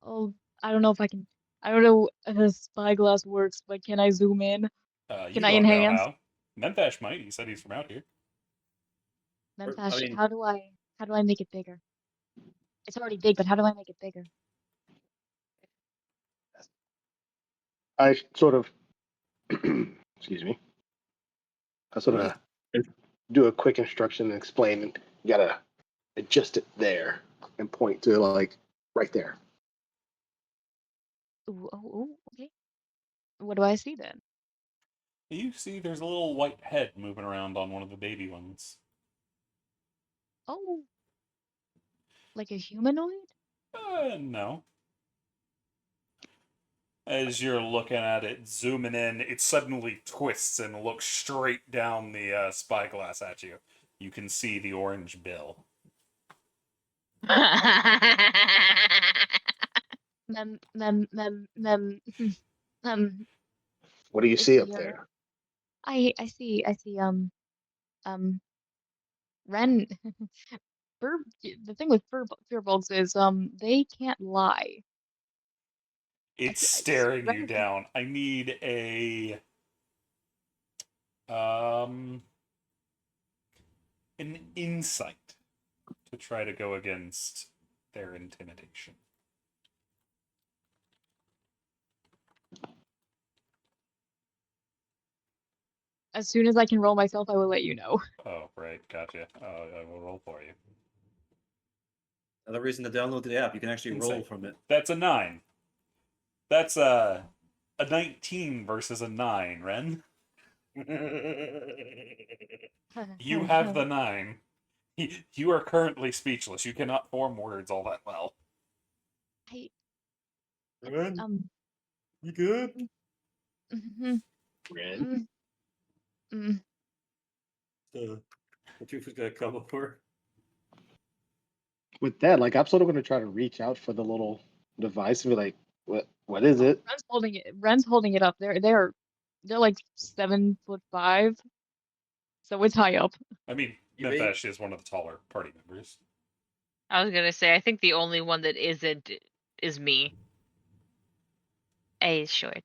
Oh, I don't know if I can. I don't know if the spyglass works, but can I zoom in? You Can I don't know enhance? how. Memphash might. He said he's from out here. Memphis, mean- how do I make it bigger? It's already big, but how do I make it bigger? I sort of, excuse me, I sort of do a quick instruction and explain, and you gotta adjust it there and point to like right there. Ooh, oh, okay. What do I see then? You see there's a little white head moving around on one of the baby ones. Oh, like a humanoid? No. As you're looking at it, zooming in, it suddenly twists and looks straight down the spyglass at you. You can see the orange bill. Mem, mem, mem, mem. What do you Is see up the there? I see um Ren. The thing with firbolgs is they can't lie. It's I see staring you Ren. down. I need um an insight to try to go against their intimidation. As soon as I can roll myself, I will let you know. Oh, right, gotcha. I will roll for you. Another reason to download the app. You can actually roll Insight. from it. That's a 9. That's a 19 versus a 9, Ren. You have the 9. You are currently speechless. You cannot form words all that well. Ren, Um. you good? mhm, Ren? mm, mm. The truth is gonna come over. With that, like I'm sort of gonna try to reach out for the little device and be like, what is it? Ren's holding it. Ren's holding it up. They're like 7'5", so it's high up. I mean, You mean? Memphesh is one of the taller party members. I was gonna say I think the only one that isn't is me. A is short.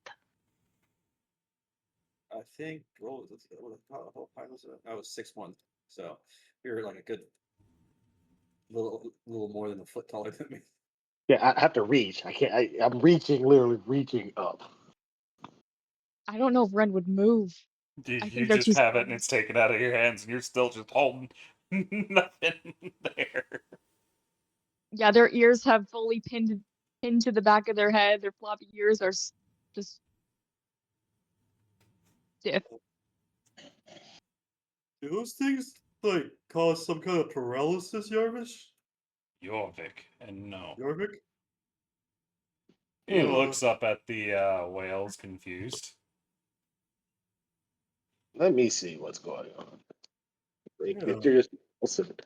I think what height was it? I was 6'1", so you're like a good little more than a foot taller than me. Yeah, I have to reach. I can't. I'm reaching, literally reaching up. I don't know if Ren would move. You, I you think they're just too have it strong. and it's taken out of your hands and you're still just holding nothing there. Yeah, their ears have fully pinned to the back of their head. Their floppy ears are just stiff. Do those things like cause some kind of paralysis, Yarvish? Jorvik, and no. Yarvik? He Hmm. looks up at the whales, confused. Let me see what's going on. Like, Yeah. if you're just listen,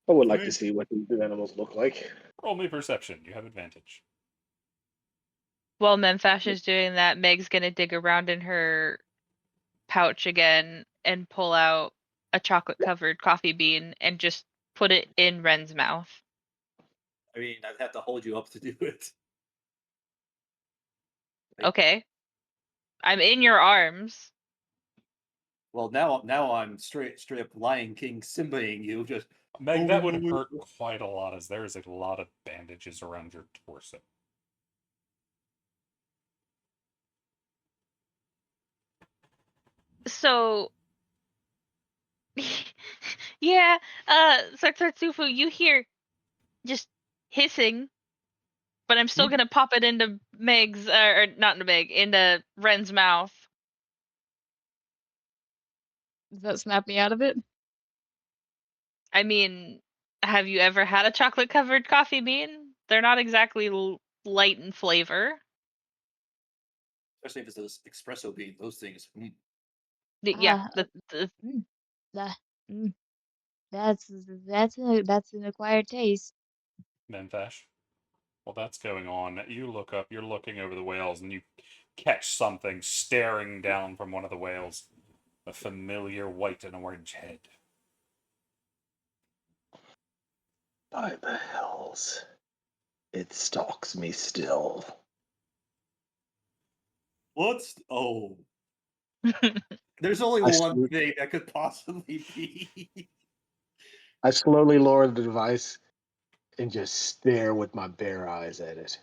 I would like to Right. see what these animals look like. Roll me perception. You have advantage. While Memphash is doing that, Meg's gonna dig around in her pouch again and pull out a chocolate covered coffee bean and just put it in Ren's mouth. I mean, I'd have to hold you up to do it. Okay. I'm in your arms. Well, now I'm straight up Lion King Simbaing you. Just Meg, that would holding hurt quite a lot as there's a lot of bandages around your torso. So yeah, Sartsufu, you hear just hissing, but I'm still gonna pop it into Meg's or not into Meg, into Ren's mouth. Does that snap me out of it? I mean, have you ever had a chocolate covered coffee bean? They're not exactly light in flavor. especially if it's those espresso bean, those things. Yeah, Ah, mm, that, mm, that's an acquired taste. Memphash. While that's going on, you look up, you're looking over the whales, and you catch something staring down from one of the whales. A familiar white and orange head. By the hells, it stalks me still. What's oh There's only I, one sl- thing that could possibly be. I slowly lower the device and just stare with my bare eyes at it.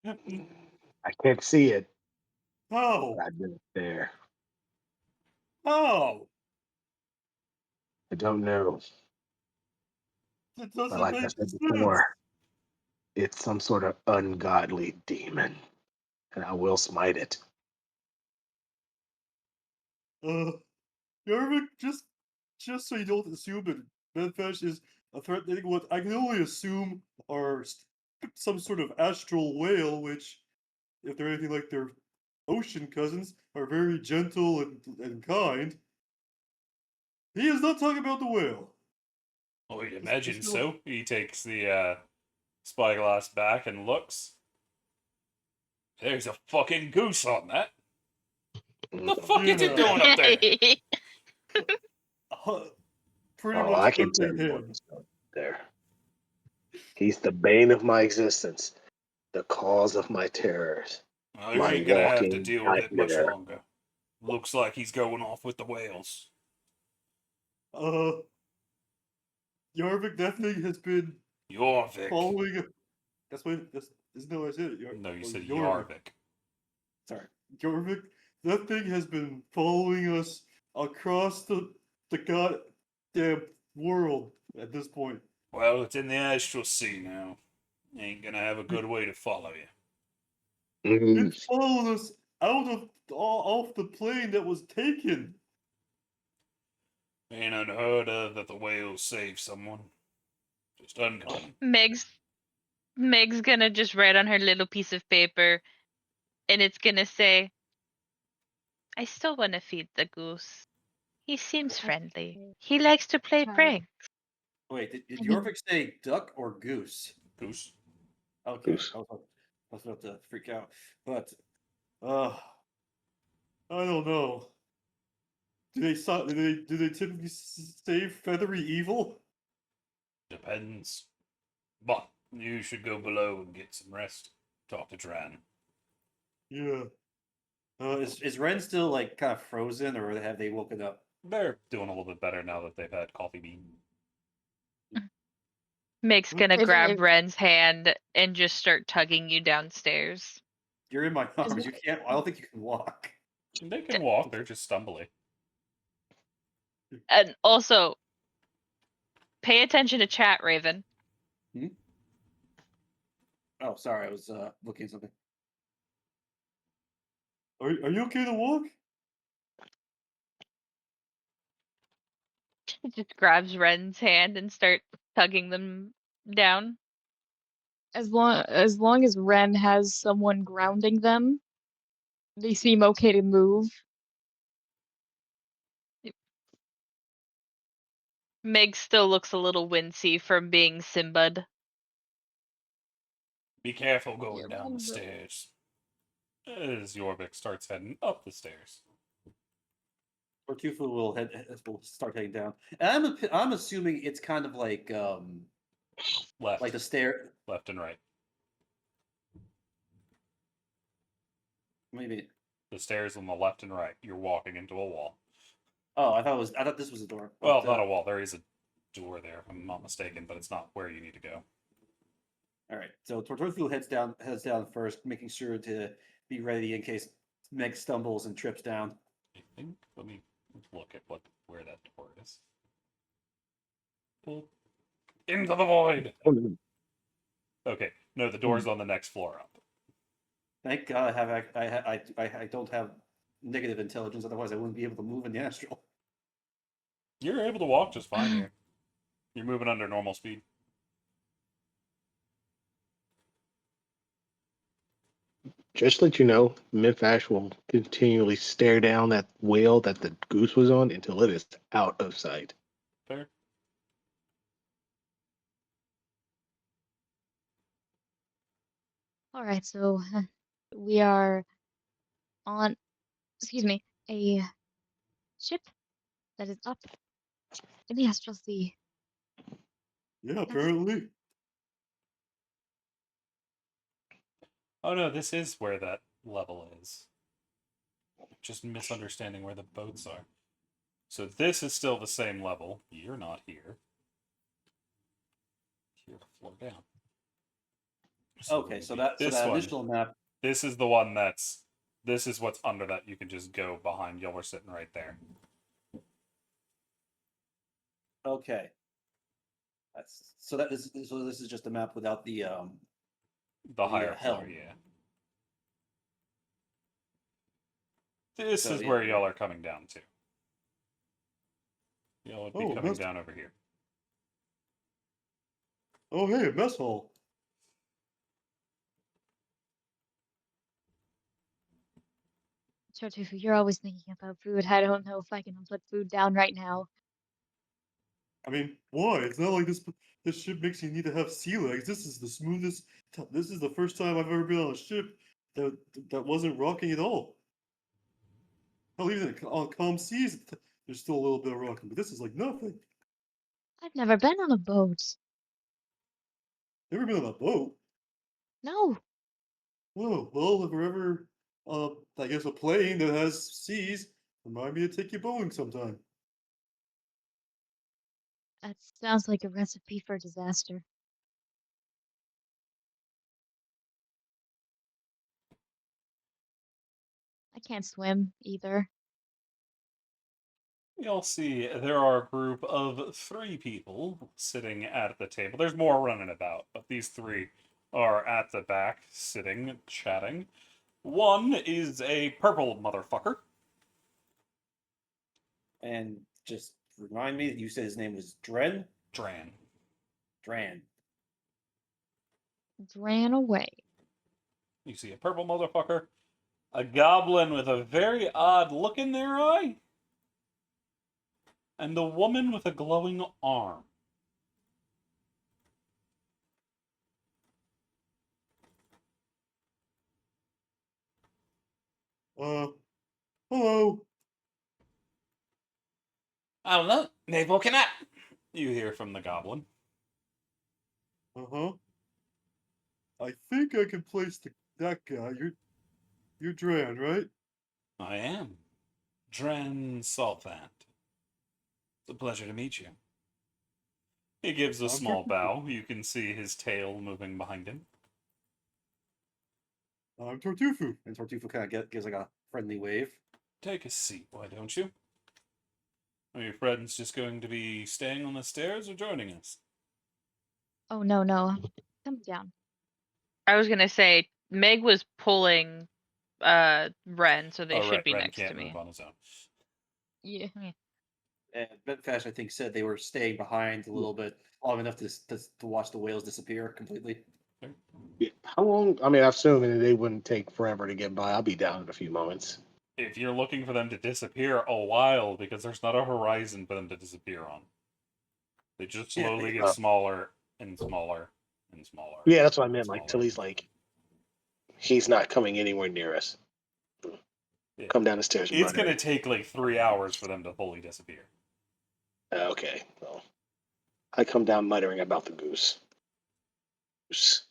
I can't see it, how? but I just stare. How? I don't know. It But doesn't like I make said sense. before, it's some sort of ungodly demon, and I will smite it. Yarvik, just so you don't assume that Bedfetch is a threatening what I can only assume are some sort of astral whale, which, if they're anything like their ocean cousins, are very gentle and kind. He is not talking about the whale. Oh, you'd Just imagine feel- so. He takes the spyglass back and looks. There's a fucking goose on that. The fuck is it Yeah. doing up there? Pretty Oh, much I can tell nothing you what him. is going on there. He's the bane of my existence, the cause of my terrors, Well, you my ain't gonna have to walking deal with it much nightmare. longer. Looks like he's going off with the whales. Uh, Yarvik definitely has been Jorvik. following. That's isn't that what I said? No, you said Yarvik. Yarvik. Sorry, Jorvik, that thing has been following us across the goddamn world at this point. Well, it's in the astral sea now. Ain't gonna have a good way to follow you. It Mm. followed us out of off the plane that was taken. Ain't unheard of that the whales save someone. Just uncommon. Meg's Meg's gonna just write on her little piece of paper, and it's gonna say, "I still want to feed the goose. He seems friendly. He likes to play Try. pranks." Wait, did I mean- Jorvik say duck or goose? Goose. Okay, Goose. I was about to freak out, but uh, I don't know. Do they typically say feathery evil? Depends. But you should go below and get some rest. Talk to Tran. Yeah. Is Ren still like kind of frozen, or have they woken up? They're doing a little bit better now that they've had coffee bean. Meg's gonna Raven, grab Ren's hand and just start tugging you downstairs. You're in my Is arms. what- You can't. I don't think you can walk. They can walk, they're just stumbly. And also, pay attention to chat, Raven. Oh, sorry. I was looking at something. Are you okay to walk? She just grabs Ren's hand and starts tugging them down. as long as Ren has someone grounding them, they seem okay to move. Meg still looks a little wincy from being Simbad. Be careful going Yeah, down the remember- stairs. As Jorvik starts heading up the stairs. Tartufo will start heading down. And I'm assuming it's kind of like Left. the stair. Left and right. Maybe. The stairs on the left and right. You're walking into a wall. Oh, I thought this was a door. Well, but, not a wall. There is a door there, if I'm not mistaken, but it's not where you need to go. All right. So Tortorfil heads down first, making sure to be ready in case Meg stumbles and trips down. I think. Let me look at where that door is. Into the void. Okay. No, the door's on the next floor up. Thank God I don't have negative intelligence, otherwise I wouldn't be able to move in the astral. You're able to walk just fine here. You're moving under normal speed. Just to let you know, Midfash will continually stare down that whale that the goose was on until it is out of sight. Fair. All right, so we are on, excuse me, a ship that is up in the astral sea. Yeah, apparently. Oh no, this is where that level is. Just misunderstanding where the boats are. So this is still the same level. You're not here. You're the floor down. Okay, so that this that one. initial map. This is the one that's. This is what's under that. You can just go behind. Y'all were sitting right there. Okay. So this is just a map without the The higher helm. floor, yeah. This So, is yeah. where y'all are coming down to. Y'all would be coming that's- down over here. Oh, hey, a mess hall. Tartufo, you're always thinking about food. I don't know if I can put food down right now. I mean, why? It's not like this ship makes you need to have sea legs. This is the smoothest. This is the first time I've ever been on a ship that wasn't rocking at all. Hell, even on calm seas, there's still a little bit of rocking, but this is like nothing. I've never been on a boat. Never been on a boat. No. Oh, well, if we're ever, I guess a plane that has seas, remind me to take you bowling sometime. That sounds like a recipe for disaster. I can't swim either. You'll see there are a group of 3 people sitting at the table. There's more running about, but these 3 are at the back, sitting, chatting. One is a purple motherfucker. and just remind me that you said his name was Dren. Dran. Dran. ran away. You see a purple motherfucker, a goblin with a very odd look in their eye, and a woman with a glowing arm. Hello. I don't know. They've woken up. You hear from the goblin. Uh-huh. I think I can place that guy. You're Dran, right? I am. Dren Salfant. It's a pleasure to meet you. He gives a I'm small Tartufu. bow. You can see his tail moving behind him. I'm Tartufu. And Tortufa kind of gives like a friendly wave. Take a seat, why don't you? Are your friends just going to be staying on the stairs or joining us? Oh, no, no. Come down. I was gonna say Meg was pulling Ren, so they Oh, should right. be Ren next to can't move me. on his own. Yeah. And Bedfast, I think, said they were staying behind a little bit long enough to watch the whales disappear completely. Yeah, how long? I mean, I'm assuming they wouldn't take forever to get by. I'll be down in a few moments. If you're looking for them to disappear, a while, because there's not a horizon for them to disappear on. They just Yeah, slowly get Uh, smaller and smaller and smaller. Yeah, that's what I and meant. Like till smaller. he's not coming anywhere near us. Yeah. Come down the stairs It's muttering. going to take like 3 hours for them to fully disappear. Okay, well, I come down muttering about the goose. Goose.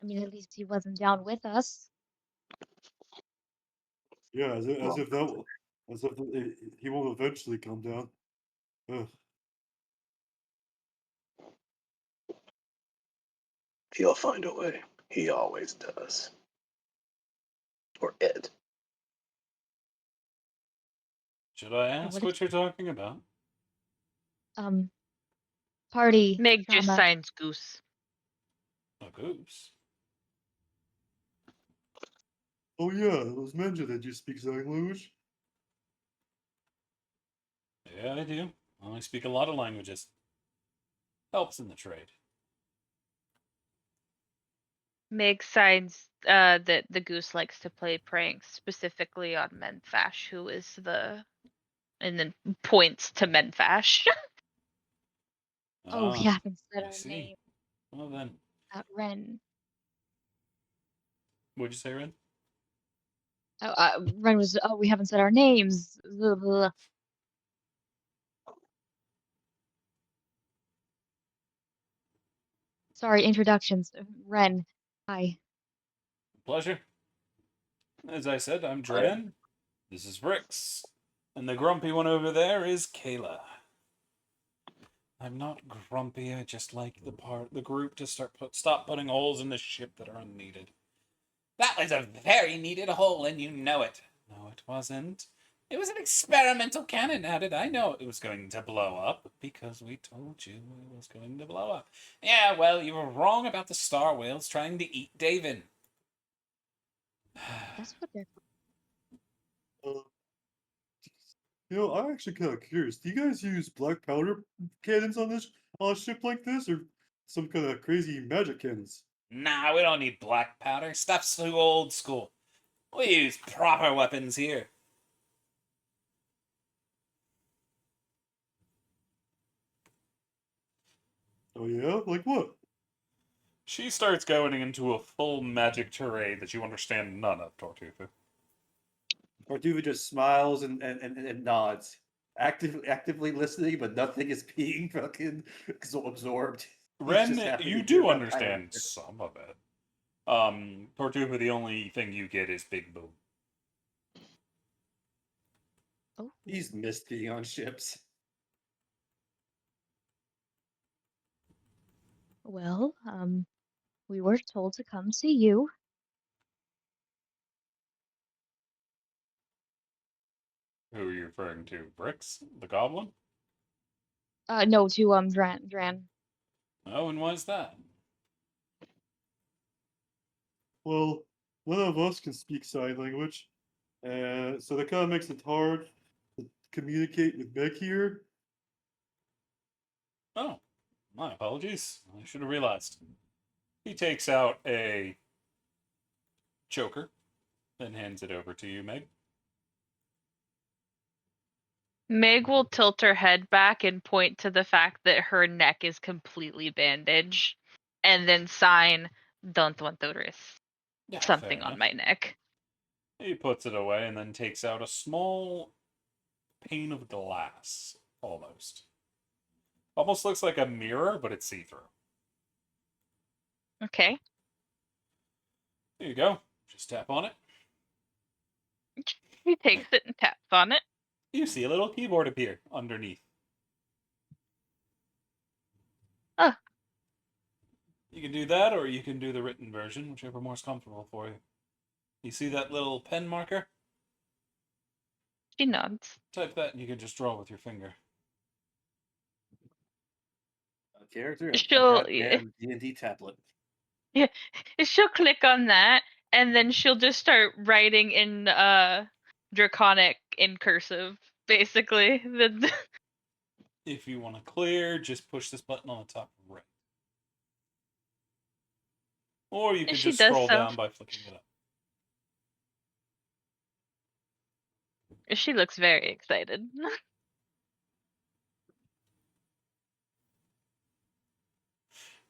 I mean, at least he wasn't down with us. Yeah, Well, as if he will eventually come down. Ugh. he'll find a way. He always does. Or Ed. Should I And ask what if, what you're talking about? party Meg just trauma? signs Goose. A goose. Oh yeah, it was mentioned that you speak sign language. Yeah, I do. I speak a lot of languages. Helps in the trade. Meg signs that the Goose likes to play pranks, specifically on Menfash, who is and then points to Menfash. Oh, we Ah, haven't said I our see. name. Well then, Ren. what'd you say, Ren? Oh, Ren was. Oh, we haven't said our names. Ugh. Sorry, introductions. Ren. Hi. Pleasure. As I said, I'm I am. Dren. This is Brix. And the grumpy one over there is Kayla. I'm not grumpy, I just like the group to stop putting holes in the ship that are unneeded. That was a very needed hole, and you know it. No, it wasn't. It was an experimental cannon. How did I know it was going to blow up? Because we told you it was going to blow up. Yeah, well, you were wrong about the star whales trying to eat Davin. That's what they're. Uh, I'm actually kind of curious. Do you guys use black powder cannons on a ship like this, or some kind of crazy magic cannons? Nah, we don't need black powder. Stuff's too old school. We use proper weapons here. Oh yeah, like what? She starts going into a full magic tirade that you understand none of, Tortuga. Tortuga just smiles and nods, actively listening, but nothing is being fucking absorbed. He's just Ren, happy you to hear do about pirate. understand some of it. Tortuga, the only thing you get is Big Boom. Oh, He's missed being on ships. well, we were told to come see you. Who are you referring to? Brix? The goblin? No, to Dran. Oh, and why is that? Well, none of us can speak sign language, so that kind of makes it hard communicate with Meg here? Oh, my apologies. I should have realized. He takes out a choker and hands it over to you, Meg. Meg will tilt her head back and point to the fact that her neck is completely bandaged, and then sign, "Don't want to risk Yeah, something fair on enough. my neck." He puts it away and then takes out a small pane of glass, almost. Almost looks like a mirror, but it's see-through. Okay. There you go. Just tap on it. He takes it and taps on it. You see a little keyboard appear underneath. Oh. You can do that, or you can do the written version, whichever more is comfortable for you. You see that little pen marker? She nods. Type that and you can just draw with your finger. A character, a She'll goddamn D&D tablet. yeah, she'll click on that, and then she'll just start writing in draconic in cursive, basically. If you want to clear, just push this button on the top right. Or you could She just does scroll so. down by flicking it up. She looks very excited.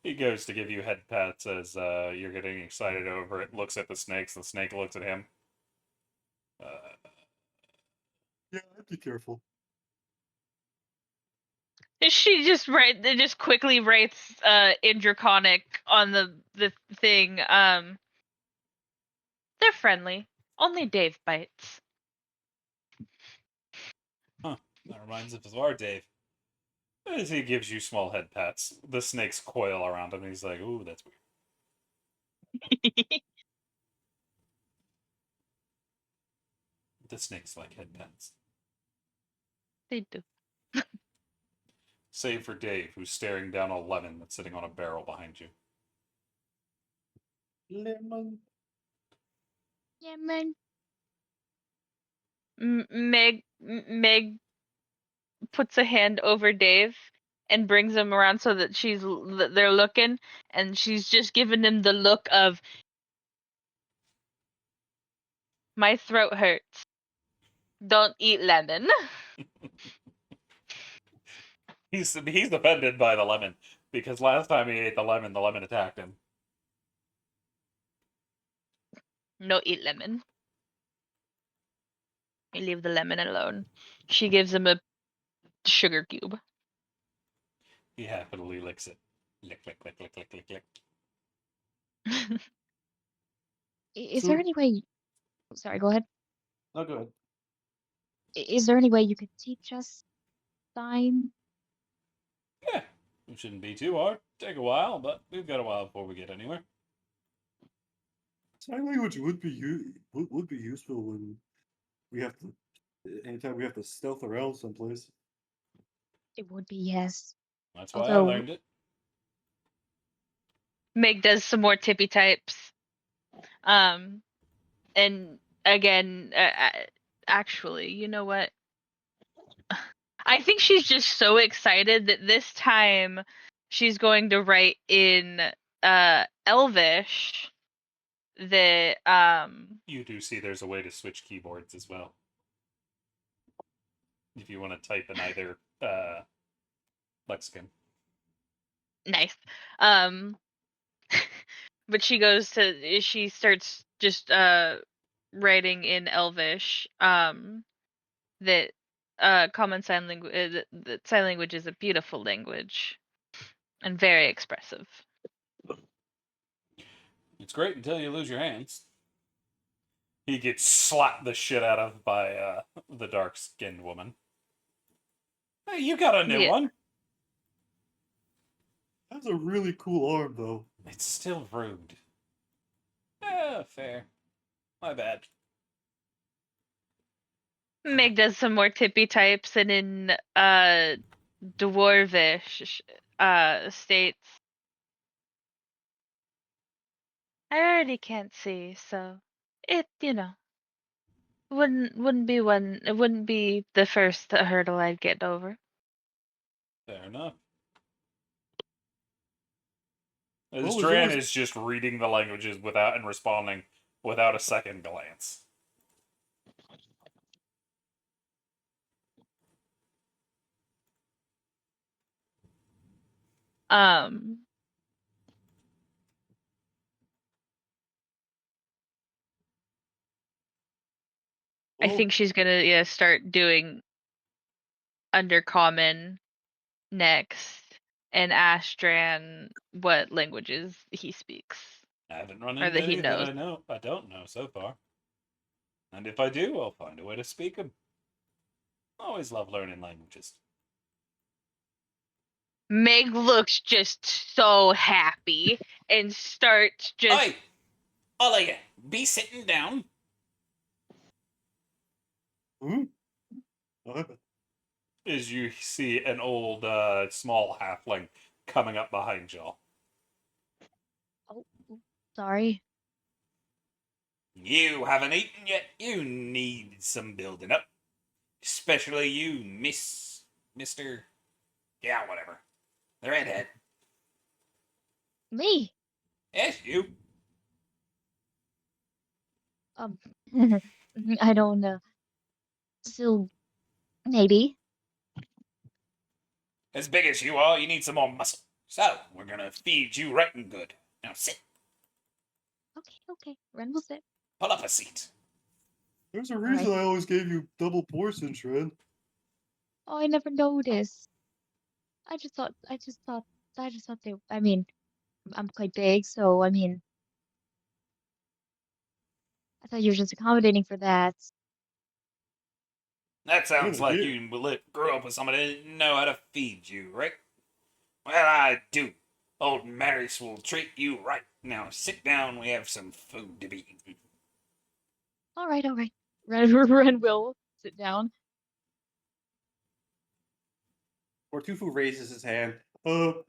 He goes to give you head pats as you're getting excited over it. Looks at the snakes. The snake looks at him. Yeah, I'd be careful. She just quickly writes in draconic on the thing. They're friendly. Only Dave bites. Huh. That reminds us of our Dave. As he gives you small head pats, the snakes coil around him. And he's like, "Ooh, that's weird." The snakes like head pats. They do. Save for Dave, who's staring down a lemon that's sitting on a barrel behind you. Lemon. Yeah, man. Meg puts a hand over Dave and brings him around so that they're looking, and she's just giving him the look of, "My throat hurts. Don't eat lemon." He's offended by the lemon because last time he ate the lemon attacked him. No eat lemon. You leave the lemon alone. She gives him a sugar cube. He happily licks it. Lick, lick, lick, lick, lick, lick, lick. Is So- there any way? Sorry, go ahead. Oh, go ahead. Is there any way you could teach us sign? Yeah, it shouldn't be too hard. Take a while, but we've got a while before we get anywhere. Sign language would be useful when we have to. Anytime we have to stealth around someplace. It would be, yes. That's why I Although- learned it. Meg does some more tippy types. And again, actually, you know what? I think she's just so excited that this time she's going to write in Elvish that You do see there's a way to switch keyboards as well. If you want to type in either lexicon. nice. But she starts just writing in Elvish that common sign language that sign language is a beautiful language and very expressive. It's great until you lose your hands. He gets slapped the shit out of by the dark-skinned woman. Hey, you got a new Yeah. one. That's a really cool arm, though. It's still rude. Yeah, fair. My bad. Meg does some more tippy types, and in Dwarvish states, "I already can't see, so it Wouldn't be one. It wouldn't be the first hurdle I'd get over. Fair enough. As Well, Dran is just reading the languages without and responding without a second glance. Um, I Well, think she's gonna start doing Undercommon next and ask Dran what languages he speaks I haven't run or into that he any that knows. I don't know so far. And if I do, I'll find a way to speak them. Always love learning languages. Meg looks just so happy and starts just. Oi! All of you, be sitting down. hmm? Uh, As you see an old, small halfling coming up behind y'all. Oh, sorry. You haven't eaten yet. You need some building up. Especially you, Mr. Yeah, whatever. The redhead. Me. Yes, you. Um, I don't know. Still, maybe. As big as you are, you need some more muscle. So, we're gonna feed you right and good. Now sit. Okay. Ren will sit. Pull up a seat. there's a All reason right. I always gave you double portion, Shred. Oh, I never noticed. I just thought they, I mean, I'm quite big, so I mean, I thought you were just accommodating for that. That sounds Oh like dear. you grew up with somebody that didn't know how to feed you, right? Well, I do. Old Maris will treat you right. Now sit down, we have some food to be eaten. All right. Ren will sit down. Tartufo raises his hand.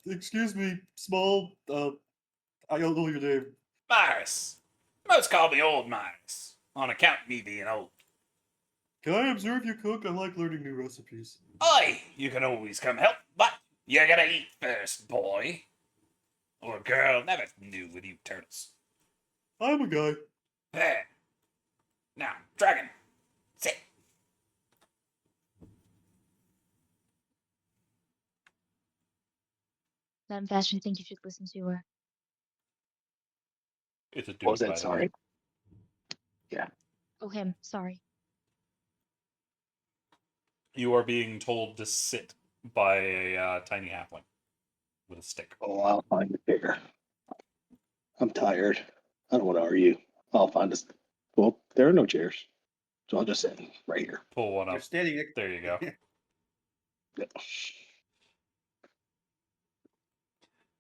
Excuse me, small. I don't know your name. Maris. Most call me Old Maris, on account of me being old. Can I observe you cook? I like learning new recipes. Aye, you can always come help, but you gotta eat first, boy. Or girl, never knew with you turtles. I'm a guy. There. Now, dragon, sit. That fashion, I think you should listen to her. It's a What was dude, by that? the way. Sorry. Yeah. Oh, him. Sorry. You are being told to sit by a tiny halfling with a stick. Oh, I'll find it bigger. I'm tired. I don't want to argue. I'll find this. Well, there are no chairs, so I'll just sit right here. Pull one You're up. standing next. There you go. Yeah.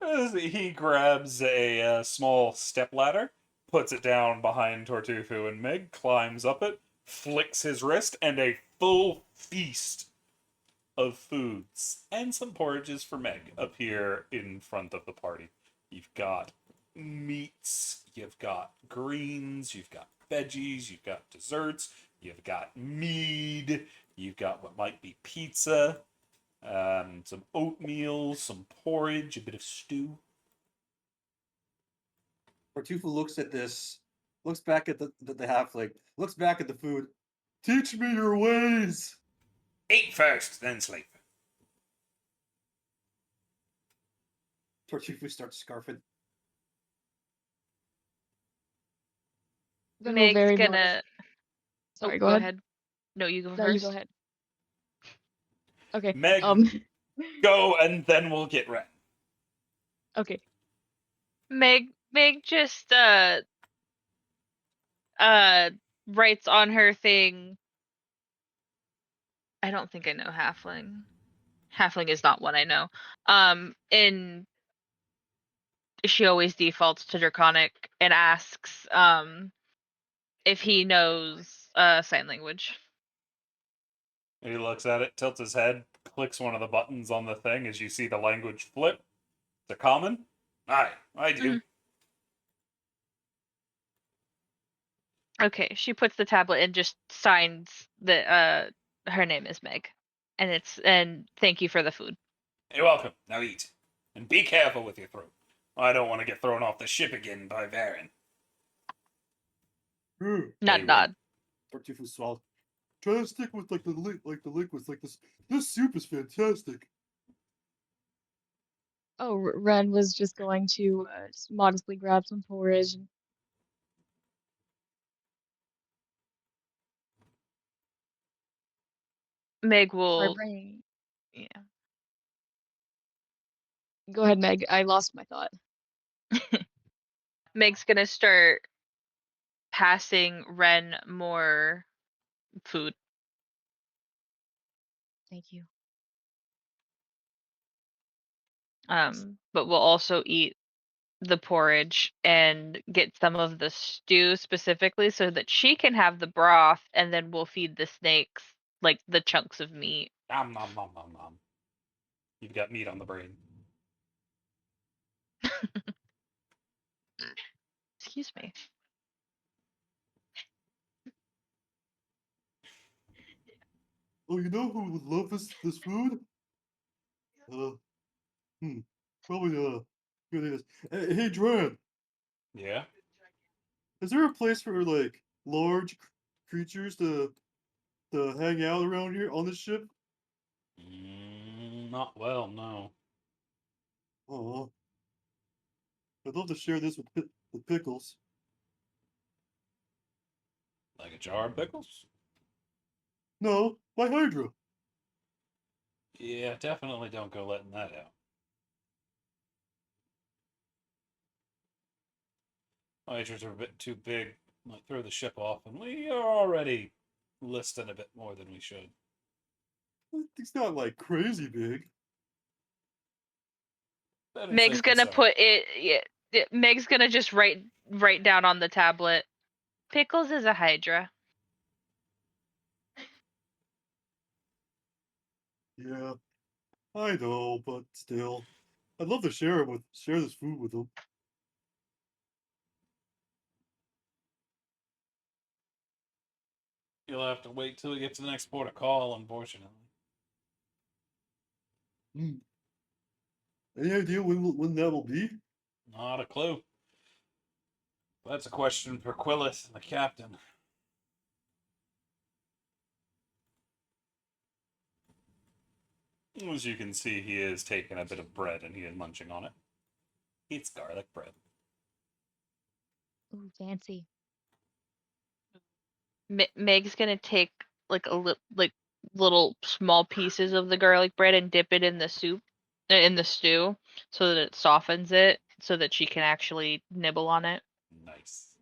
As he grabs a small step ladder, puts it down behind Tortufu and Meg, climbs up it, flicks his wrist, and a full feast of foods and some porridges for Meg appear in front of the party. You've got meats, you've got greens, you've got veggies, you've got desserts, you've got mead, you've got what might be pizza, some oatmeal, some porridge, a bit of stew. Tartufo looks at this, looks back at the halfling, looks back at the food. Teach me your ways. Eat first, then sleep. Tartufo starts scarfing. Ren will Meg's very much. gonna. Sorry, Oh, go go ahead. ahead. No, you go No, you go first. ahead. Okay. Meg, go, and then we'll get Ren. Okay. Meg just writes on her thing. I don't think I know halfling. Halfling is not one I know. And she always defaults to draconic and asks if he knows sign language. He looks at it, tilts his head, clicks one of the buttons on the thing as you see the language flip. It's a common. Aye, I do. Okay, she puts the tablet and just signs that her name is Meg. And thank you for the food. You're welcome. Now eat. And be careful with your throat. I don't want to get thrown off the ship again by Varen. Nod nod. Tartuffe swallowed. Try to stick with like the liquids. Like this soup is fantastic. Oh, Ren was just going to just modestly grab some porridge and Meg try will bringing. yeah. Go ahead, Meg. I lost my thought. Meg's gonna start passing Ren more food. Thank you. But we'll also eat the porridge and get some of the stew specifically so that she can have the broth, and then we'll feed the snakes like the chunks of meat. Nom nom nom nom nom. You've got meat on the brain. Excuse me. Oh, you know who would love this food? Probably good is. Hey, Dran, Yeah? is there a place for like large creatures to hang out around here on this ship? Not well, no. Oh, I'd love to share this with Pickles. Like a jar of pickles? No, my Hydra. Yeah, definitely don't go letting that out. Hydras are a bit too big. Might throw the ship off, and we are already listing a bit more than we should. It's not like crazy big. Very Meg's safe and gonna sound. put it. Meg's gonna just write down on the tablet. Pickles is a Hydra. Yeah, I know, but still, I'd love to share this food with them. You'll have to wait till we get to the next port of call, unfortunately. Any idea when that will be? Not a clue. That's a question for Quillith, the captain. As you can see, he is taking a bit of bread and he is munching on it. It's garlic bread. Ooh, fancy. Meg's gonna take like little small pieces of the garlic bread and dip it in the soup, in the stew, so that it softens it, so that she can actually nibble on it. Nice.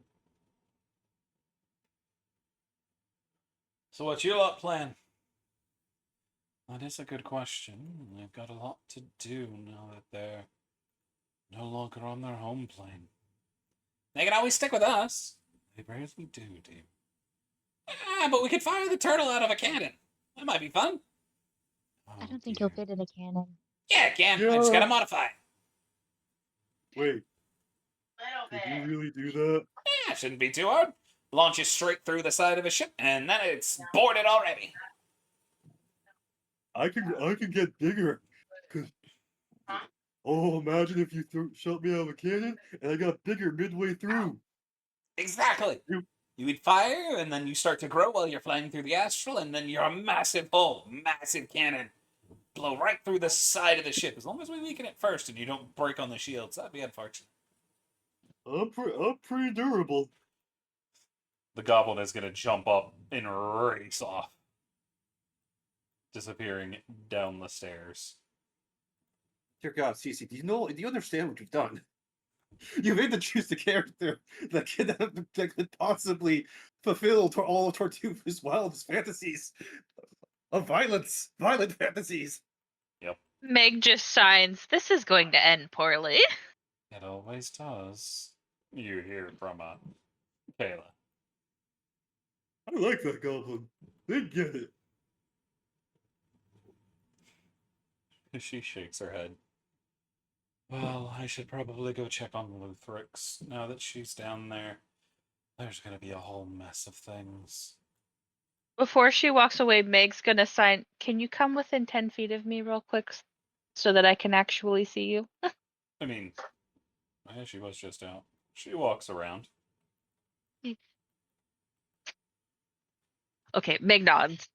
So what's your lot plan? That is a good question. They've got a lot to do now that they're no longer on their home plane. They can always stick with us. They rarely do, dear. Ah, but we could fire the turtle out of a cannon. That might be fun. I Oh, don't think he'll dear. fit in a cannon. Yeah, it can. I Yeah. just gotta modify it. Wait, could you really do that? Yeah, shouldn't be too hard. Launch it straight through the side of a ship, and then it's boarded already. I can get bigger. Cause oh, imagine if you shot me out of a cannon and I got bigger midway through. Exactly. You would fire, and then you start to grow while you're flying through the astral, and then you're a massive hull, massive cannon. Blow right through the side of the ship. As long as we weaken it first and you don't break on the shields, that'd be unfortunate. I'm pretty durable. The goblin is going to jump up and race off, disappearing down the stairs. Dear God, Cece, do you understand what you've done? You made the choose the character that could possibly fulfill all of Tortuga's wildest fantasies of violent fantasies. Yep. Meg just signs, "This is going to end poorly." It always does. You hear from Kayla. I like that goblin. They get it. She shakes her head. Well, I should probably go check on Luthrix now that she's down there. There's gonna be a whole mess of things. Before she walks away, Meg's gonna sign. Can you come within 10 feet of me real quick so that I can actually see you? I mean, she was just out. She walks around. Okay, Meg nods.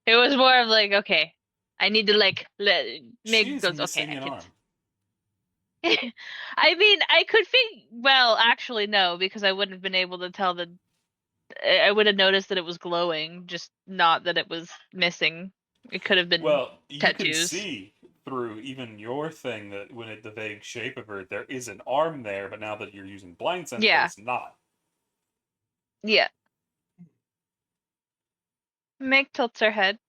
It was more of like, okay, I need to like let Meg She's goes, okay, missing I an could. arm. I mean, I could think. Well, actually, no, because I wouldn't have been able to tell the. I would have noticed that it was glowing, just not that it was missing. It could have been Well, you can tattoos. see through even your thing that when the vague shape of her, there is an arm there, but now that you're using blind sense, Yeah. there's not. Yeah. Meg tilts her head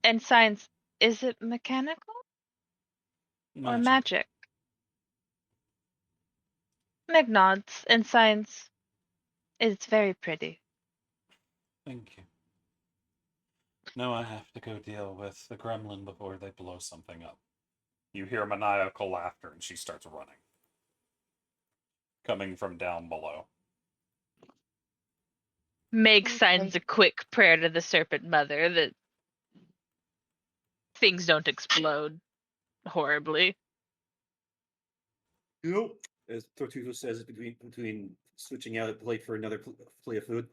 and signs. Is it mechanical or magic? Meg nods and signs. It's very pretty. Thank you. Now I have to go deal with the gremlin before they blow something up. You hear maniacal laughter and she starts running. Coming from down below. Meg Okay. signs a quick prayer to the Serpent Mother that things don't explode horribly. You know, as Tortuga says, between switching out a plate for another plate of food.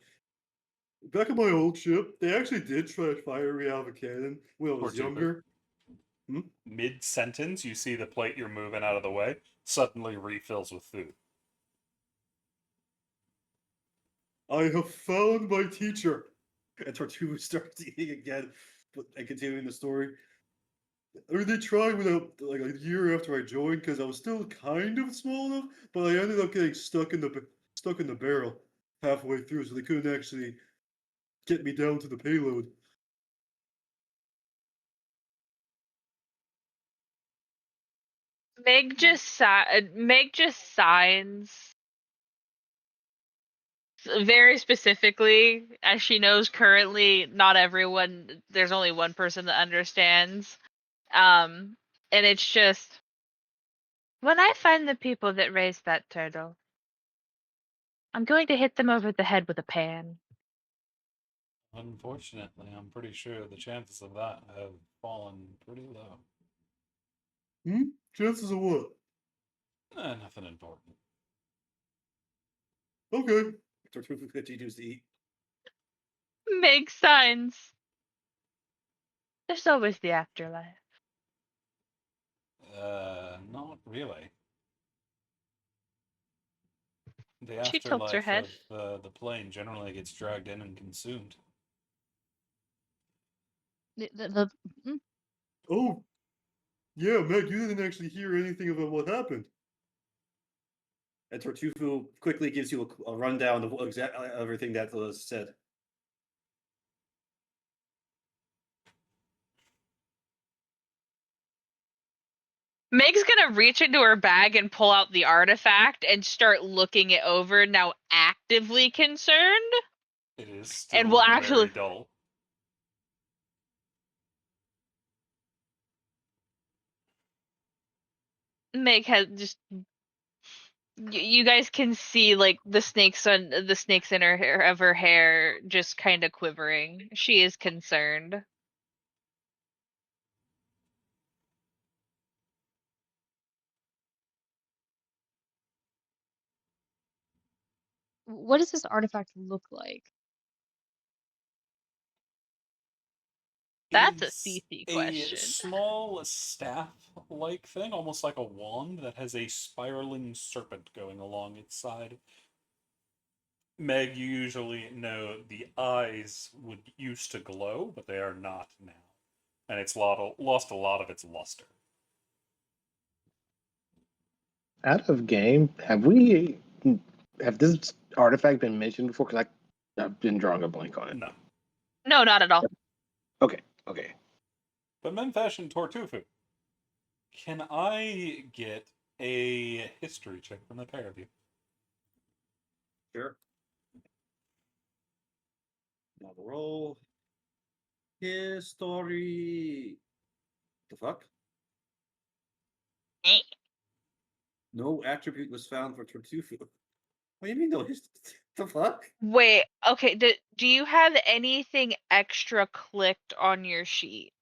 Back on my old ship, they actually did try to fire me out of a cannon when I was Tortuga. younger. Mid sentence, you see the plate you're moving out of the way suddenly refills with food. I have found my teacher. And Tortuga starts eating again, and continuing the story. I mean, they tried without like a year after I joined because I was still kind of small enough, but I ended up getting stuck in the barrel halfway through, so they couldn't actually get me down to the payload. Meg just signs very specifically, as she knows currently not everyone, there's only one person that understands. And it's just, when I find the people that raised that turtle, I'm going to hit them over the head with a pan. Unfortunately, I'm pretty sure the chances of that have fallen pretty low. Chances of what? Nothing important. Okay. Tortuga continues to eat. Meg signs. There's always the afterlife. Not really. The She tilts her afterlife head. of the plane generally gets dragged in and consumed. Mm, Oh, yeah, Meg, you didn't actually hear anything about what happened. And Tortuga quickly gives you a rundown of everything that was said. Meg's gonna reach into her bag and pull out the artifact and start looking it over, now actively concerned. It is still And will actually. very dull. Meg has just. You guys can see like the snakes in her hair of her hair just kind of quivering. She is concerned. what does this artifact look like? That's a It's CC a question. small staff-like thing, almost like a wand, that has a spiraling serpent going along its side. Meg, you usually know the eyes would used to glow, but they are not now. And it's lost a lot of its luster. Out of game, have this artifact been mentioned before? Because I've been drawing a blank on it. No. No, not at all. Okay, okay. But Memfash and Tortufu, can I get a history check from the pair of you? Sure. Now the roll. History. The fuck? No attribute was found for Tartufo. What do you mean no history? The fuck? Wait, okay, do you have anything extra clicked on your sheet?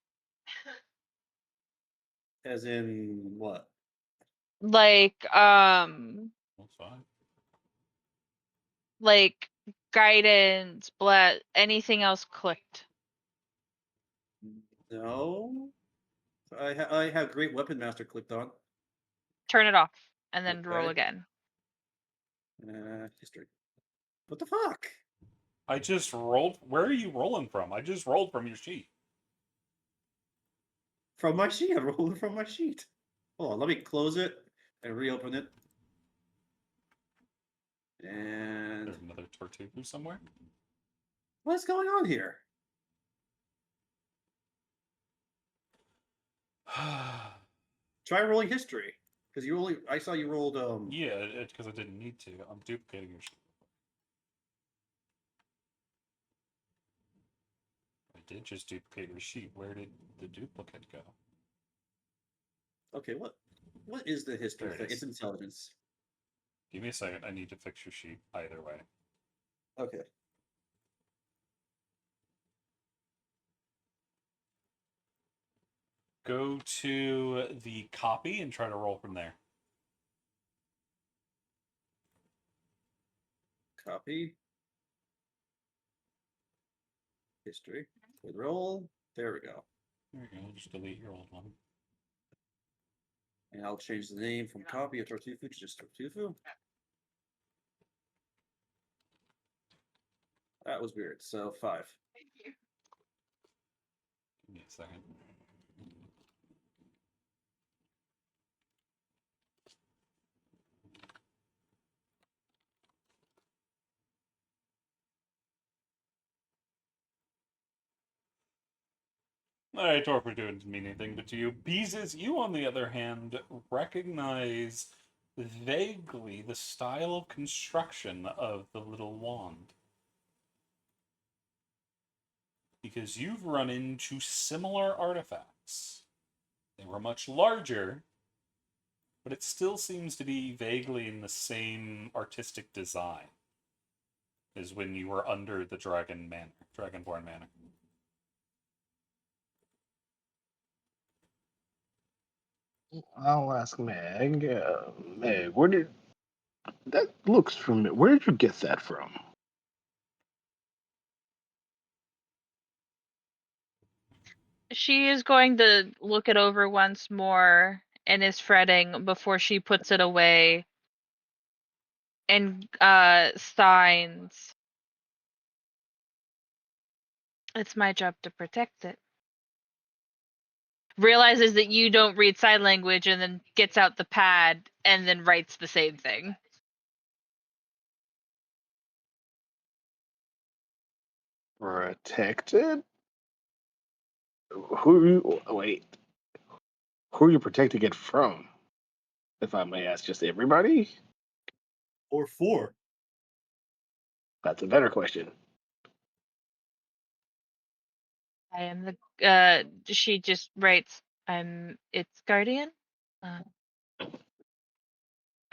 As in what? Like, That's fine. like guidance, anything else clicked? No. I have Great Weapon Master clicked on. Turn it off and then roll Okay. again. History. What the fuck? I just rolled. Where are you rolling from? I just rolled from your sheet. From my sheet. I rolled it from my sheet. Hold on, let me close it and reopen it. And There's another Tortugu somewhere. what's going on here? Try rolling history. Because you only I saw you rolled Yeah, it's because I didn't need to. I'm duplicating your sheet. I did just duplicate your sheet. Where did the duplicate go? Okay, what is the history There it thing? is. It's intelligence. Give me a second. I need to fix your sheet either way. Okay. Go to the copy and try to roll from there. Copy. History. With roll. There we go. There you go. Just delete your old one. And I'll change the name from copy of Tartufo to just Tartufo. That was weird. So 5. Give me a second. Alright, Torpor didn't mean anything but to you. Beezus, you on the other hand, recognize vaguely the style of construction of the little wand. Because you've run into similar artifacts. They were much larger, but it still seems to be vaguely in the same artistic design as when you were under the Dragonborn Manor. I'll ask Meg. Meg, where did that looks from? Where did you get that from? She is going to look it over once more and is fretting before she puts it away and signs. It's my job to protect it. Realizes that you don't read sign language and then gets out the pad and then writes the same thing. Protected? Wait. Who are you protecting it from? If I may ask, just everybody? Or 4. That's a better question. I am she just writes, I'm its guardian.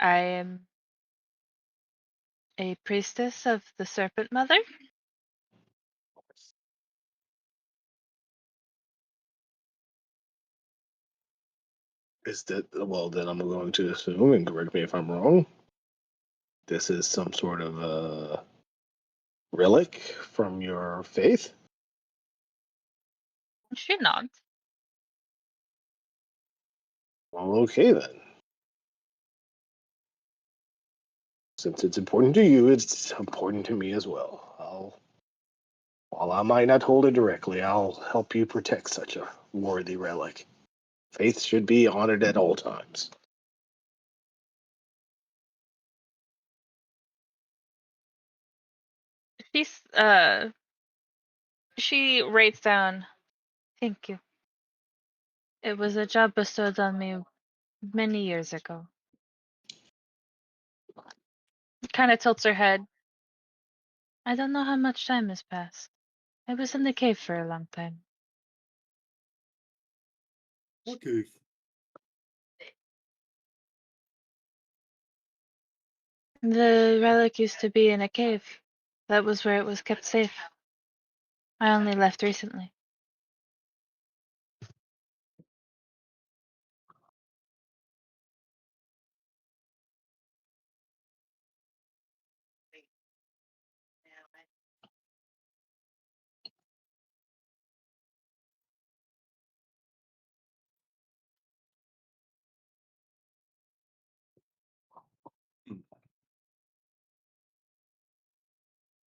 I am a priestess of the Serpent Mother. Is that well? Then I'm going to assume, and correct me if I'm wrong. This is some sort of relic from your faith. She nods. Well, okay then. Since it's important to you, it's important to me as well. While I might not hold it directly, I'll help you protect such a worthy relic. Faith should be honored at all times. She's she writes down, thank you. It was a job bestowed on me many years ago. Kind of tilts her head. I don't know how much time has passed. I was in the cave for a long time. Okay. The relic used to be in a cave. That was where it was kept safe. I only left recently.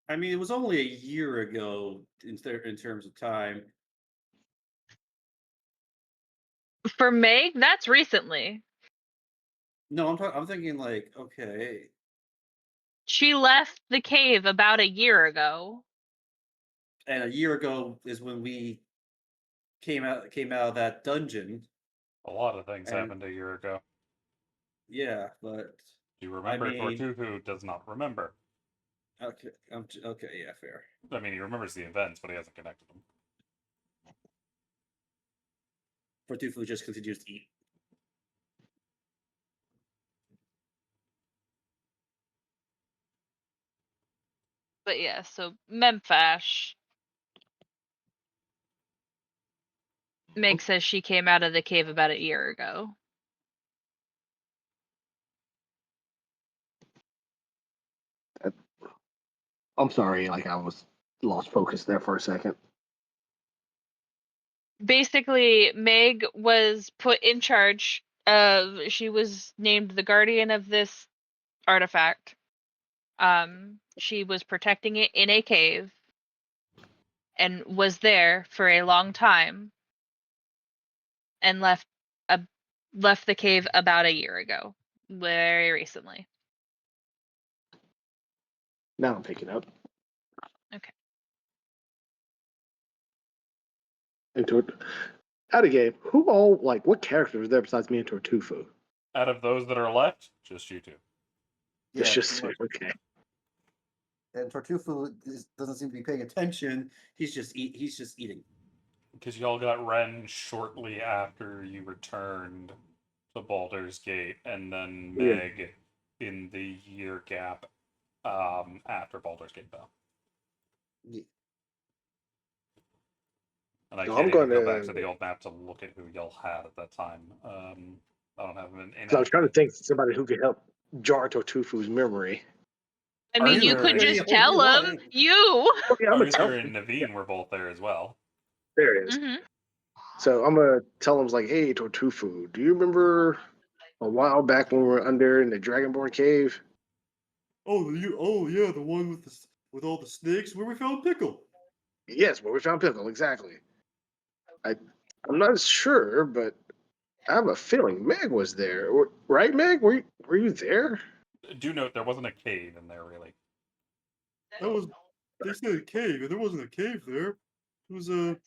I mean, it was only a year ago in terms of time. For Meg, that's recently. No, I'm thinking like, okay, She left the cave about a year ago. and a year ago is when we came out of that dungeon. A lot of things And- happened a year ago. Yeah, but Do you remember? mean- Tortufu does not remember. okay, okay, yeah, fair. I mean, he remembers the events, but he hasn't connected them. Fortufu just continues to eat. But yeah, so Memphash. Meg says she came out of the cave about a year ago. I'm sorry, like I was lost focus there for a second. Basically, Meg was put in charge of, she was named the guardian of this artifact. She was protecting it in a cave and was there for a long time and left the cave about a year ago, very recently. Now I'm picking up. Okay. Into it. Out of game, who all, like, what characters are there besides me and Tortufu? Out of those that are left, just you two. It's Yeah, just, pretty much. okay. And Tortufu doesn't seem to be paying attention. He's just eating. Because y'all got Ren shortly after you returned to Baldur's Gate, and then Yeah. Meg in the year gap after Baldur's Gate fell. Yeah. And I So can't I'm even go gonna- back to the old map to look at who y'all had at that time. I don't have them in. So I was trying to think of somebody who could help jar Tortufu's memory. I mean, you Arthur could and- just tell him. You. Okay, I'm gonna tell Arthur him. and Naveen were both there as well. There it is. Hmm. So I'm gonna tell him, like, hey, Tortufu, do you remember a while back when we were under in the Dragonborn cave? Oh, yeah, the one with all the snakes where we found Pickle. Yes, where we found Pickle, exactly. I'm not sure, but I have a feeling Meg was there. Right, Meg? Were you there? Do note there wasn't a cave in there really. They said a cave, and there wasn't a cave there. It was a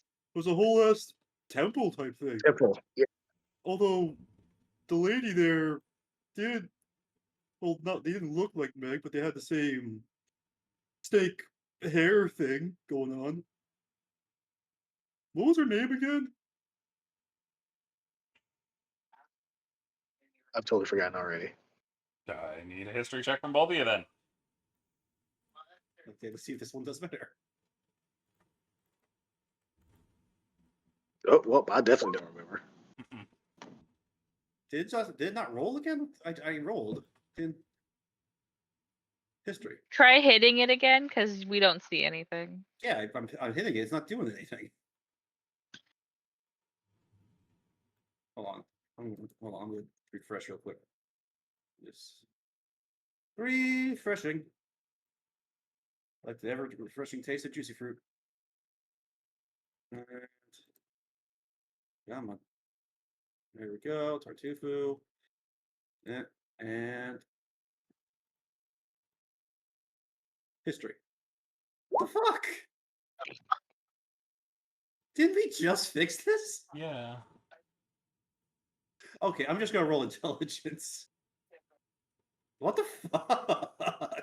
whole ass temple type thing. Temple. Yeah. Although the lady there did, well, they didn't look like Meg, but they had the same snake hair thing going on. What was her name again? I've totally forgotten already. I need a history check from both of you then. Okay, let's see if this one does better. Oh, well, I definitely don't remember. Did it not roll again? I rolled in history. Try hitting it again, because we don't see anything. Yeah, I'm hitting it. It's not doing anything. Hold on. Hold on. I'm gonna refresh real quick. Just refreshing. Like the ever refreshing taste of juicy fruit. And come on. There we go. Tartuffu. And history. What the fuck? Didn't we just fix this? Yeah. Okay, I'm just gonna roll intelligence. What the fuck?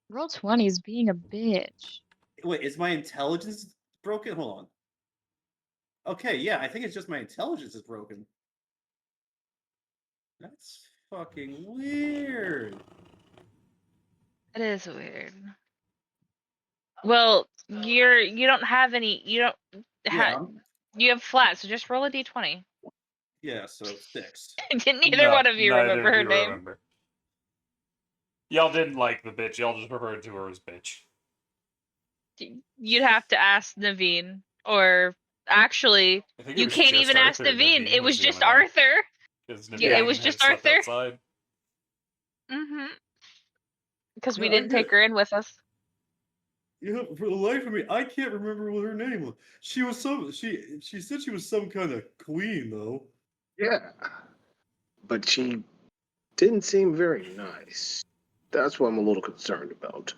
Roll 20's being a bitch. Wait, is my intelligence broken? Hold on. Okay, yeah, I think it's just my intelligence is broken. That's fucking weird. It is weird. Well, you don't have any. You don't Yeah, have. You have flat, so just roll a d20. yeah. So 6. Neither No, one of you neither remember of her you name. remember. Y'all didn't like the bitch. Y'all just referred to her as bitch. You'd have to ask Naveen, or actually, I think it you was can't just even ask Arthur. Naveen. It was the just only one. Arthur. Because Yeah, it was Naveen just had slept Arthur. outside. Because we Yeah, I didn't take get. her in with us. You know, for the life of me, I can't remember what her name was. She was some. She said she was some kind of queen, though. Yeah. But she didn't seem very nice. That's what I'm a little concerned about.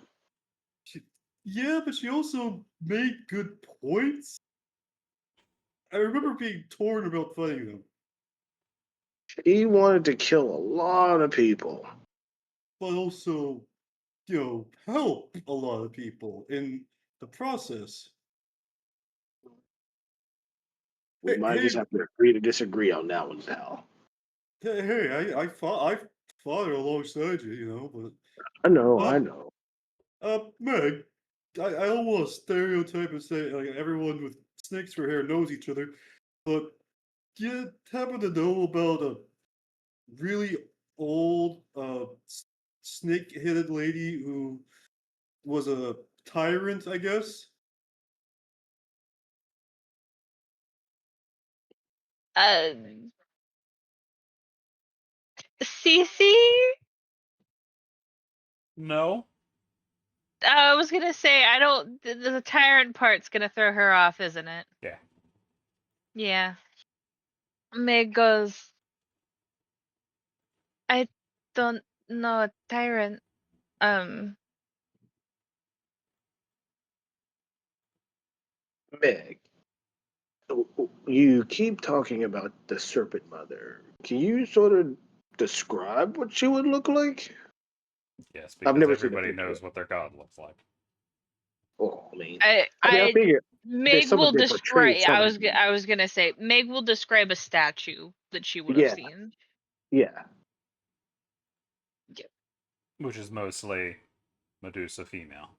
Yeah, but she also made good points. I remember being torn about fighting them, She wanted to kill a lot of people. but also, help a lot of people in the process. We Hey, might hey, just have to agree to disagree on that one, pal. hey! I fought her alongside you, but I know, uh, I know. Meg, I don't want to stereotype and say like everyone with snakes for hair knows each other, but do you happen to know about a really old snake-headed lady who was a tyrant, I guess? Uh, Cece? No. I was gonna say I don't. The tyrant part's gonna throw her off, isn't it? Yeah. Yeah. Meg goes. I don't know a tyrant. Meg, you keep talking about the Serpent Mother. Can you sort of describe what she would look like? Yes, I've because never seen a everybody picture. knows what their god looks like. Oh, I mean, I I figure there's Meg some will of it describe. portrayed some of it. I was gonna say Meg will describe a statue that she would have Yeah, seen. yeah. Which is mostly Medusa female.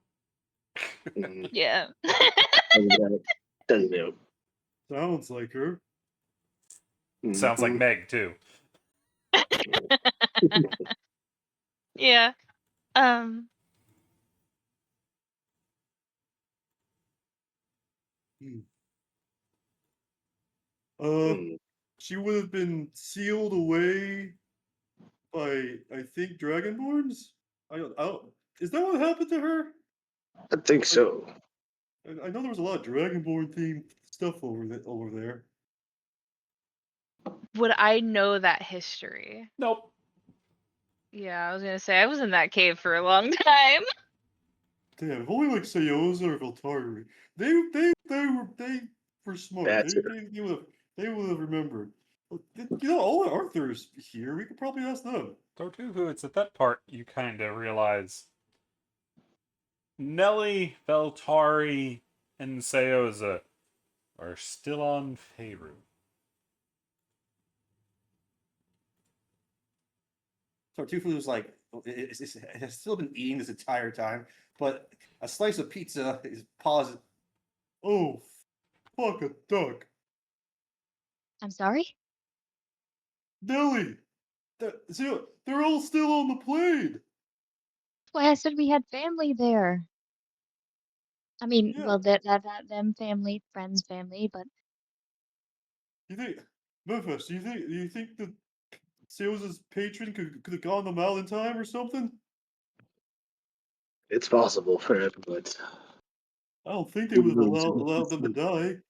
Mm, Yeah. doesn't know. Sounds like her. Sounds like Mhm. Meg, too. Yeah. Um. Hmm. Mm. She would have been sealed away by, I think, Dragonborns. I don't. Is that what happened to her? I think Like, so. I know there was a lot of Dragonborn themed stuff over there. Would I know that history? Nope. Yeah, I was gonna say I was in that cave for a long time. Damn, if only like Sayosa or Viltari. They were smart. That's They it. they would have remembered. But, all Arthur's here. We could probably ask them. Tortufu, it's at that part you kind of realize Nelly, Veltari, and Seoza are still on Faerun. Tartufo was like, it has still been eating this entire time, but a slice of pizza is paused. Oh, fuck a duck, I'm sorry? Nelly. See, they're all still on the plane. That's why I said we had family there. I mean, Yeah. well, that them family, friends family, but You think, Memphis? Do you think that Sales's patron could have gone them out in time or something? It's possible for it, but I don't think they would have allowed them to die.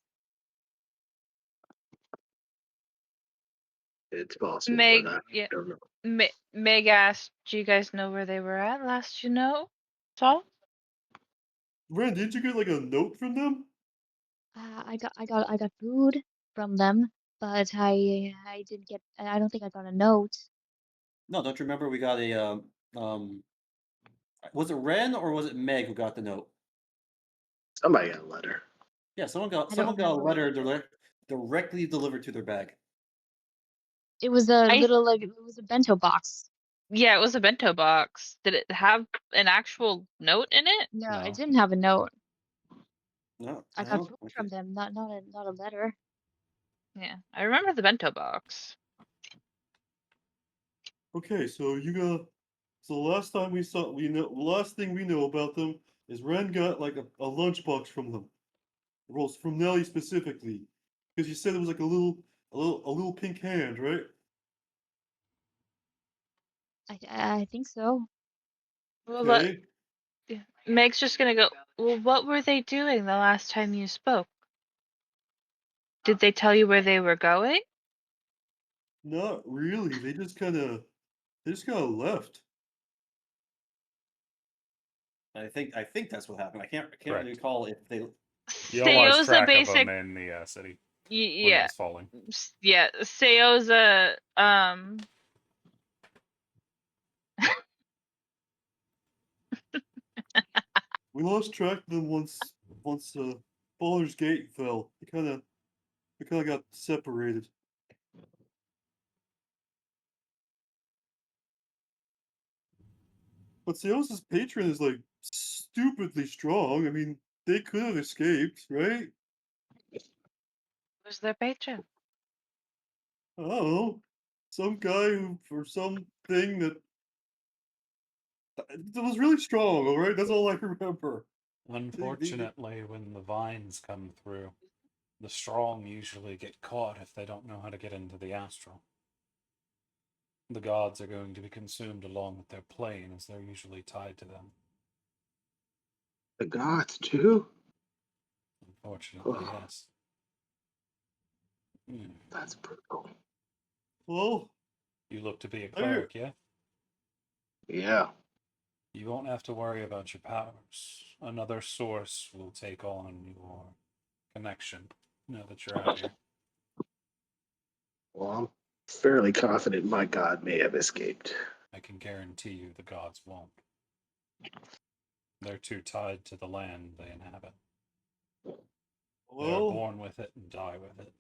it's possible, but Meg, I yeah. don't know. Meg asked, "Do you guys know where they were at last? You know, Saul?" Ren, didn't you get like a note from them? I got food from them, but I didn't get. I don't think I got a note. No, don't you remember we got a um was it Ren or was it Meg who got the note? Somebody got a letter. Yeah, I don't someone got a remember what letter it was. directly delivered to their bag. It was a I little like it was a bento box. Yeah, it was a bento box. Did it have an actual note in it? No, No. it didn't have a note. No, I got no, food okay. from them, not a letter. Yeah, I remember the bento box. Okay, so you got. So last time we know, last thing we know about them is Ren got like a lunchbox from them. Rolls from Nelly specifically, because you said it was like a little pink hand, right? I think so. Well, but Okay. Meg's just gonna go. Well, what were they doing the last time you spoke? Did they tell you where they were going? Not really. They just kind of left. I think that's what happened. I can't Correct. recall if they. You all lost Seo's a track basic. of them in the city when it Yeah, was falling. yeah. Seo's a We lost track of them once Baldur's Gate fell. We kind of got separated. But Seos's patron is like stupidly strong. I mean, they could have escaped, right? Who's their patron? I don't know. Some guy who, for something that was really strong, all right? That's all I remember. Unfortunately, when the vines come through, the strong usually get caught if they don't know how to get into the astral. The gods are going to be consumed along with their plane, as they're usually tied to them. The gods too. Unfortunately, Oh, yes. Hmm. that's brutal. Well, You look to be a I hear, cleric, yeah? Yeah. You won't have to worry about your powers. Another source will take on your connection now that you're out here. Well, I'm fairly confident my god may have escaped. I can guarantee you the gods won't. They're too tied to the land they inhabit. They are well, born with it and die with it.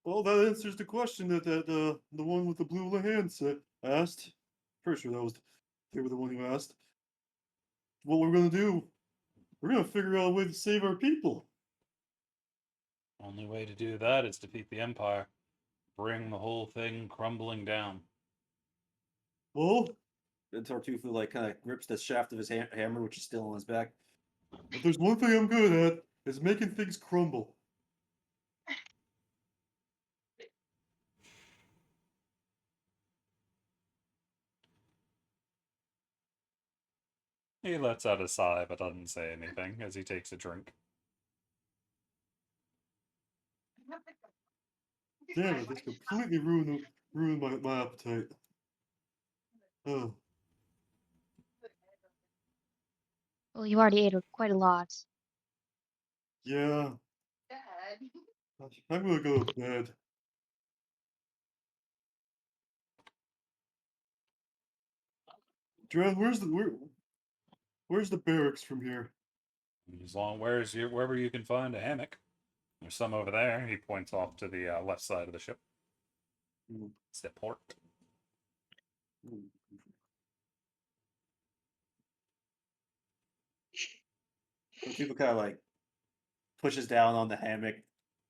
well, that answers the question that the one with the blue hand asked. Pretty sure they were the one who asked. What we're gonna do? We're gonna figure out a way to save our people. Only way to do that is defeat the Empire. Bring the whole thing crumbling down. Well, And Tartuffu like kind of grips the shaft of his hammer, which is still on his back. if there's one thing I'm good at, is making things crumble. He lets out a sigh but doesn't say anything as he takes a drink. Damn it! This completely ruined my appetite. Oh, Well, you already ate quite a lot. yeah. I'm gonna go to bed. Dren, where's the barracks from here? As long wherever you can find a hammock. There's some over there. He points off to the left side of the ship. Hmm, It's the port. hmm. Tartuffu kind of like pushes down on the hammock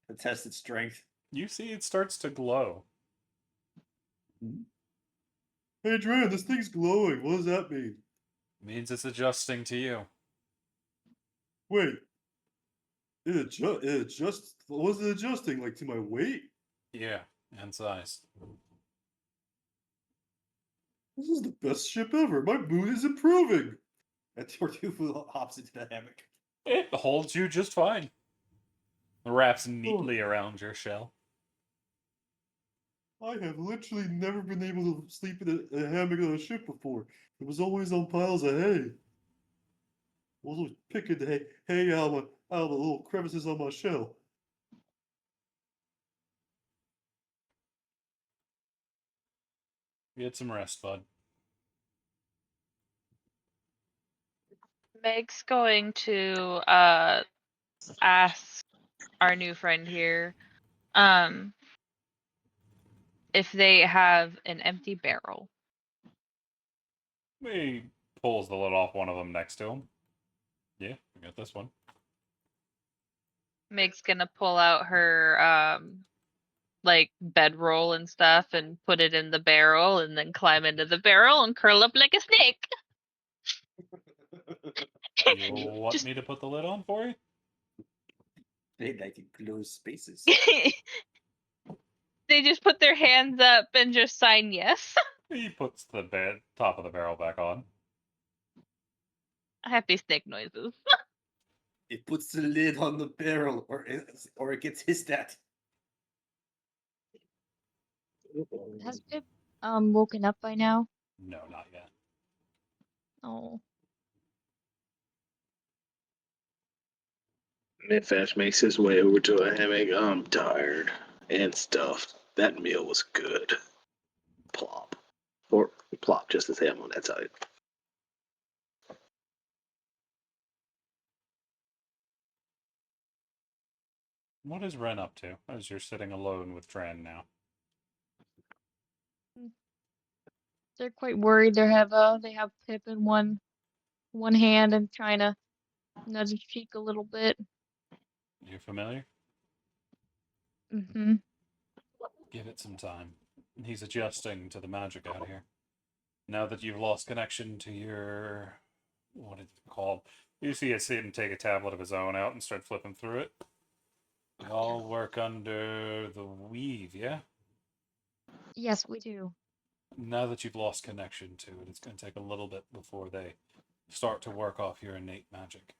to test its strength. You see it starts to glow. Hey, Dren, this thing's glowing. What does that mean? It means it's adjusting to you. Wait, it adjusts. What was it adjusting? Like to my weight? Yeah, and size. This is the best ship ever. My mood is improving. And Tartuffu hops into the hammock. It holds you just fine. Wraps Oh, neatly around your shell. I have literally never been able to sleep in a hammock on a ship before. It was always on piles of hay. I was always picking the hay out of the little crevices on my shell. Get some rest, bud. Meg's going to ask our new friend here, um, if they have an empty barrel. He pulls the lid off one of them next to him. Yeah, we got this one. Meg's gonna pull out her like bedroll and stuff and put it in the barrel and then climb into the barrel and curl up like a snake. You want Just me to put the lid on for you? They like enclosed spaces. they just put their hands up and just sign yes. He puts the top of the barrel back on. Happy snake noises. It puts the lid on the barrel, or it gets hissed at. Has Pip woken up by now? No, not yet. Oh, Midfash makes his way over to a hammock. I'm tired and stuffed. That meal was good. Plop. Or plop, just as ham on that side. What is Ren up to as you're sitting alone with Tran now? they're quite worried. They have Pip in one hand and trying to nudge his cheek a little bit. You familiar? Mm-hmm. Give it some time. He's adjusting to the magic out here. Now that you've lost connection to your... what is it called? You see him take a tablet of his own out and start flipping through it. They all work under the weave, yeah? Yes, we do. Now that you've lost connection to it, it's going to take a little bit before they start to work off your innate magic.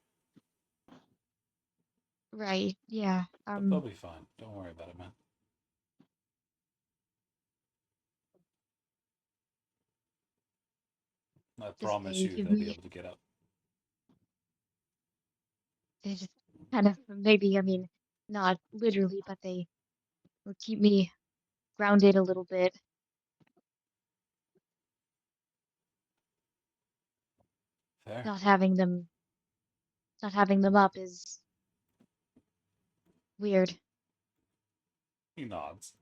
Right. Yeah. But they'll be fine. Don't worry about it, man. I promise they you give they'll be me able to get up. they just kind of maybe not literally, but they will keep me grounded a little bit. Fair. Not having them up is weird. He nods.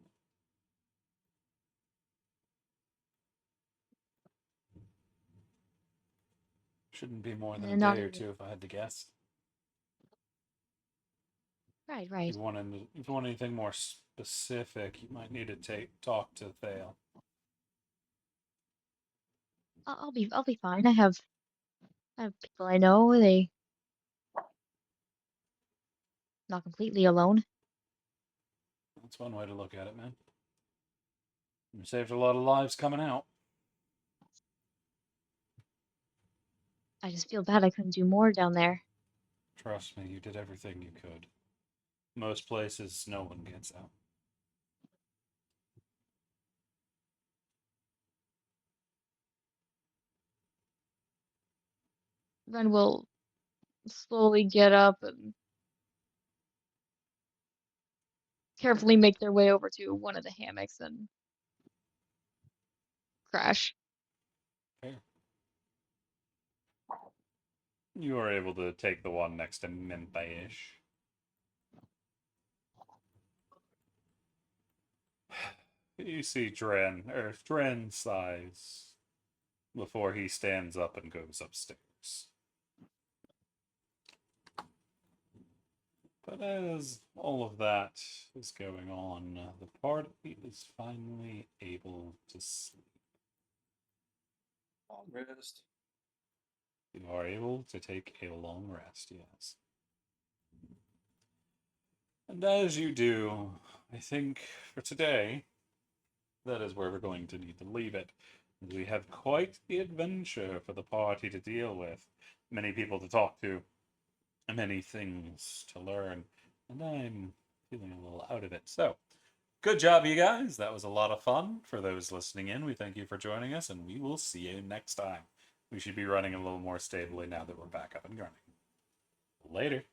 Shouldn't be more than a And not day or even two if I had to guess. right, If right. you want anything more specific, you might need to talk to Thale. I'll be fine. I have people I know. They not completely alone. That's one way to look at it, man. You saved a lot of lives coming out. I just feel bad I couldn't do more down there. Trust me, you did everything you could. Most places, no one gets out. Ren will slowly get up and carefully make their way over to one of the hammocks and crash. Fair. You are able to take the one next to Mimpa-ish. You see Dren sighs before he stands up and goes upstairs. But as all of that is going on, the party is finally able to sleep. Long rest. You are able to take a long rest, yes. And as you do, I think for today, that is where we're going to need to leave it. We have quite the adventure for the party to deal with, many people to talk to, many things to learn, and I'm feeling a little out of it. So, good job, you guys. That was a lot of fun. For those listening in, we thank you for joining us, and we will see you next time. We should be running a little more stably now that we're back up and running. Later.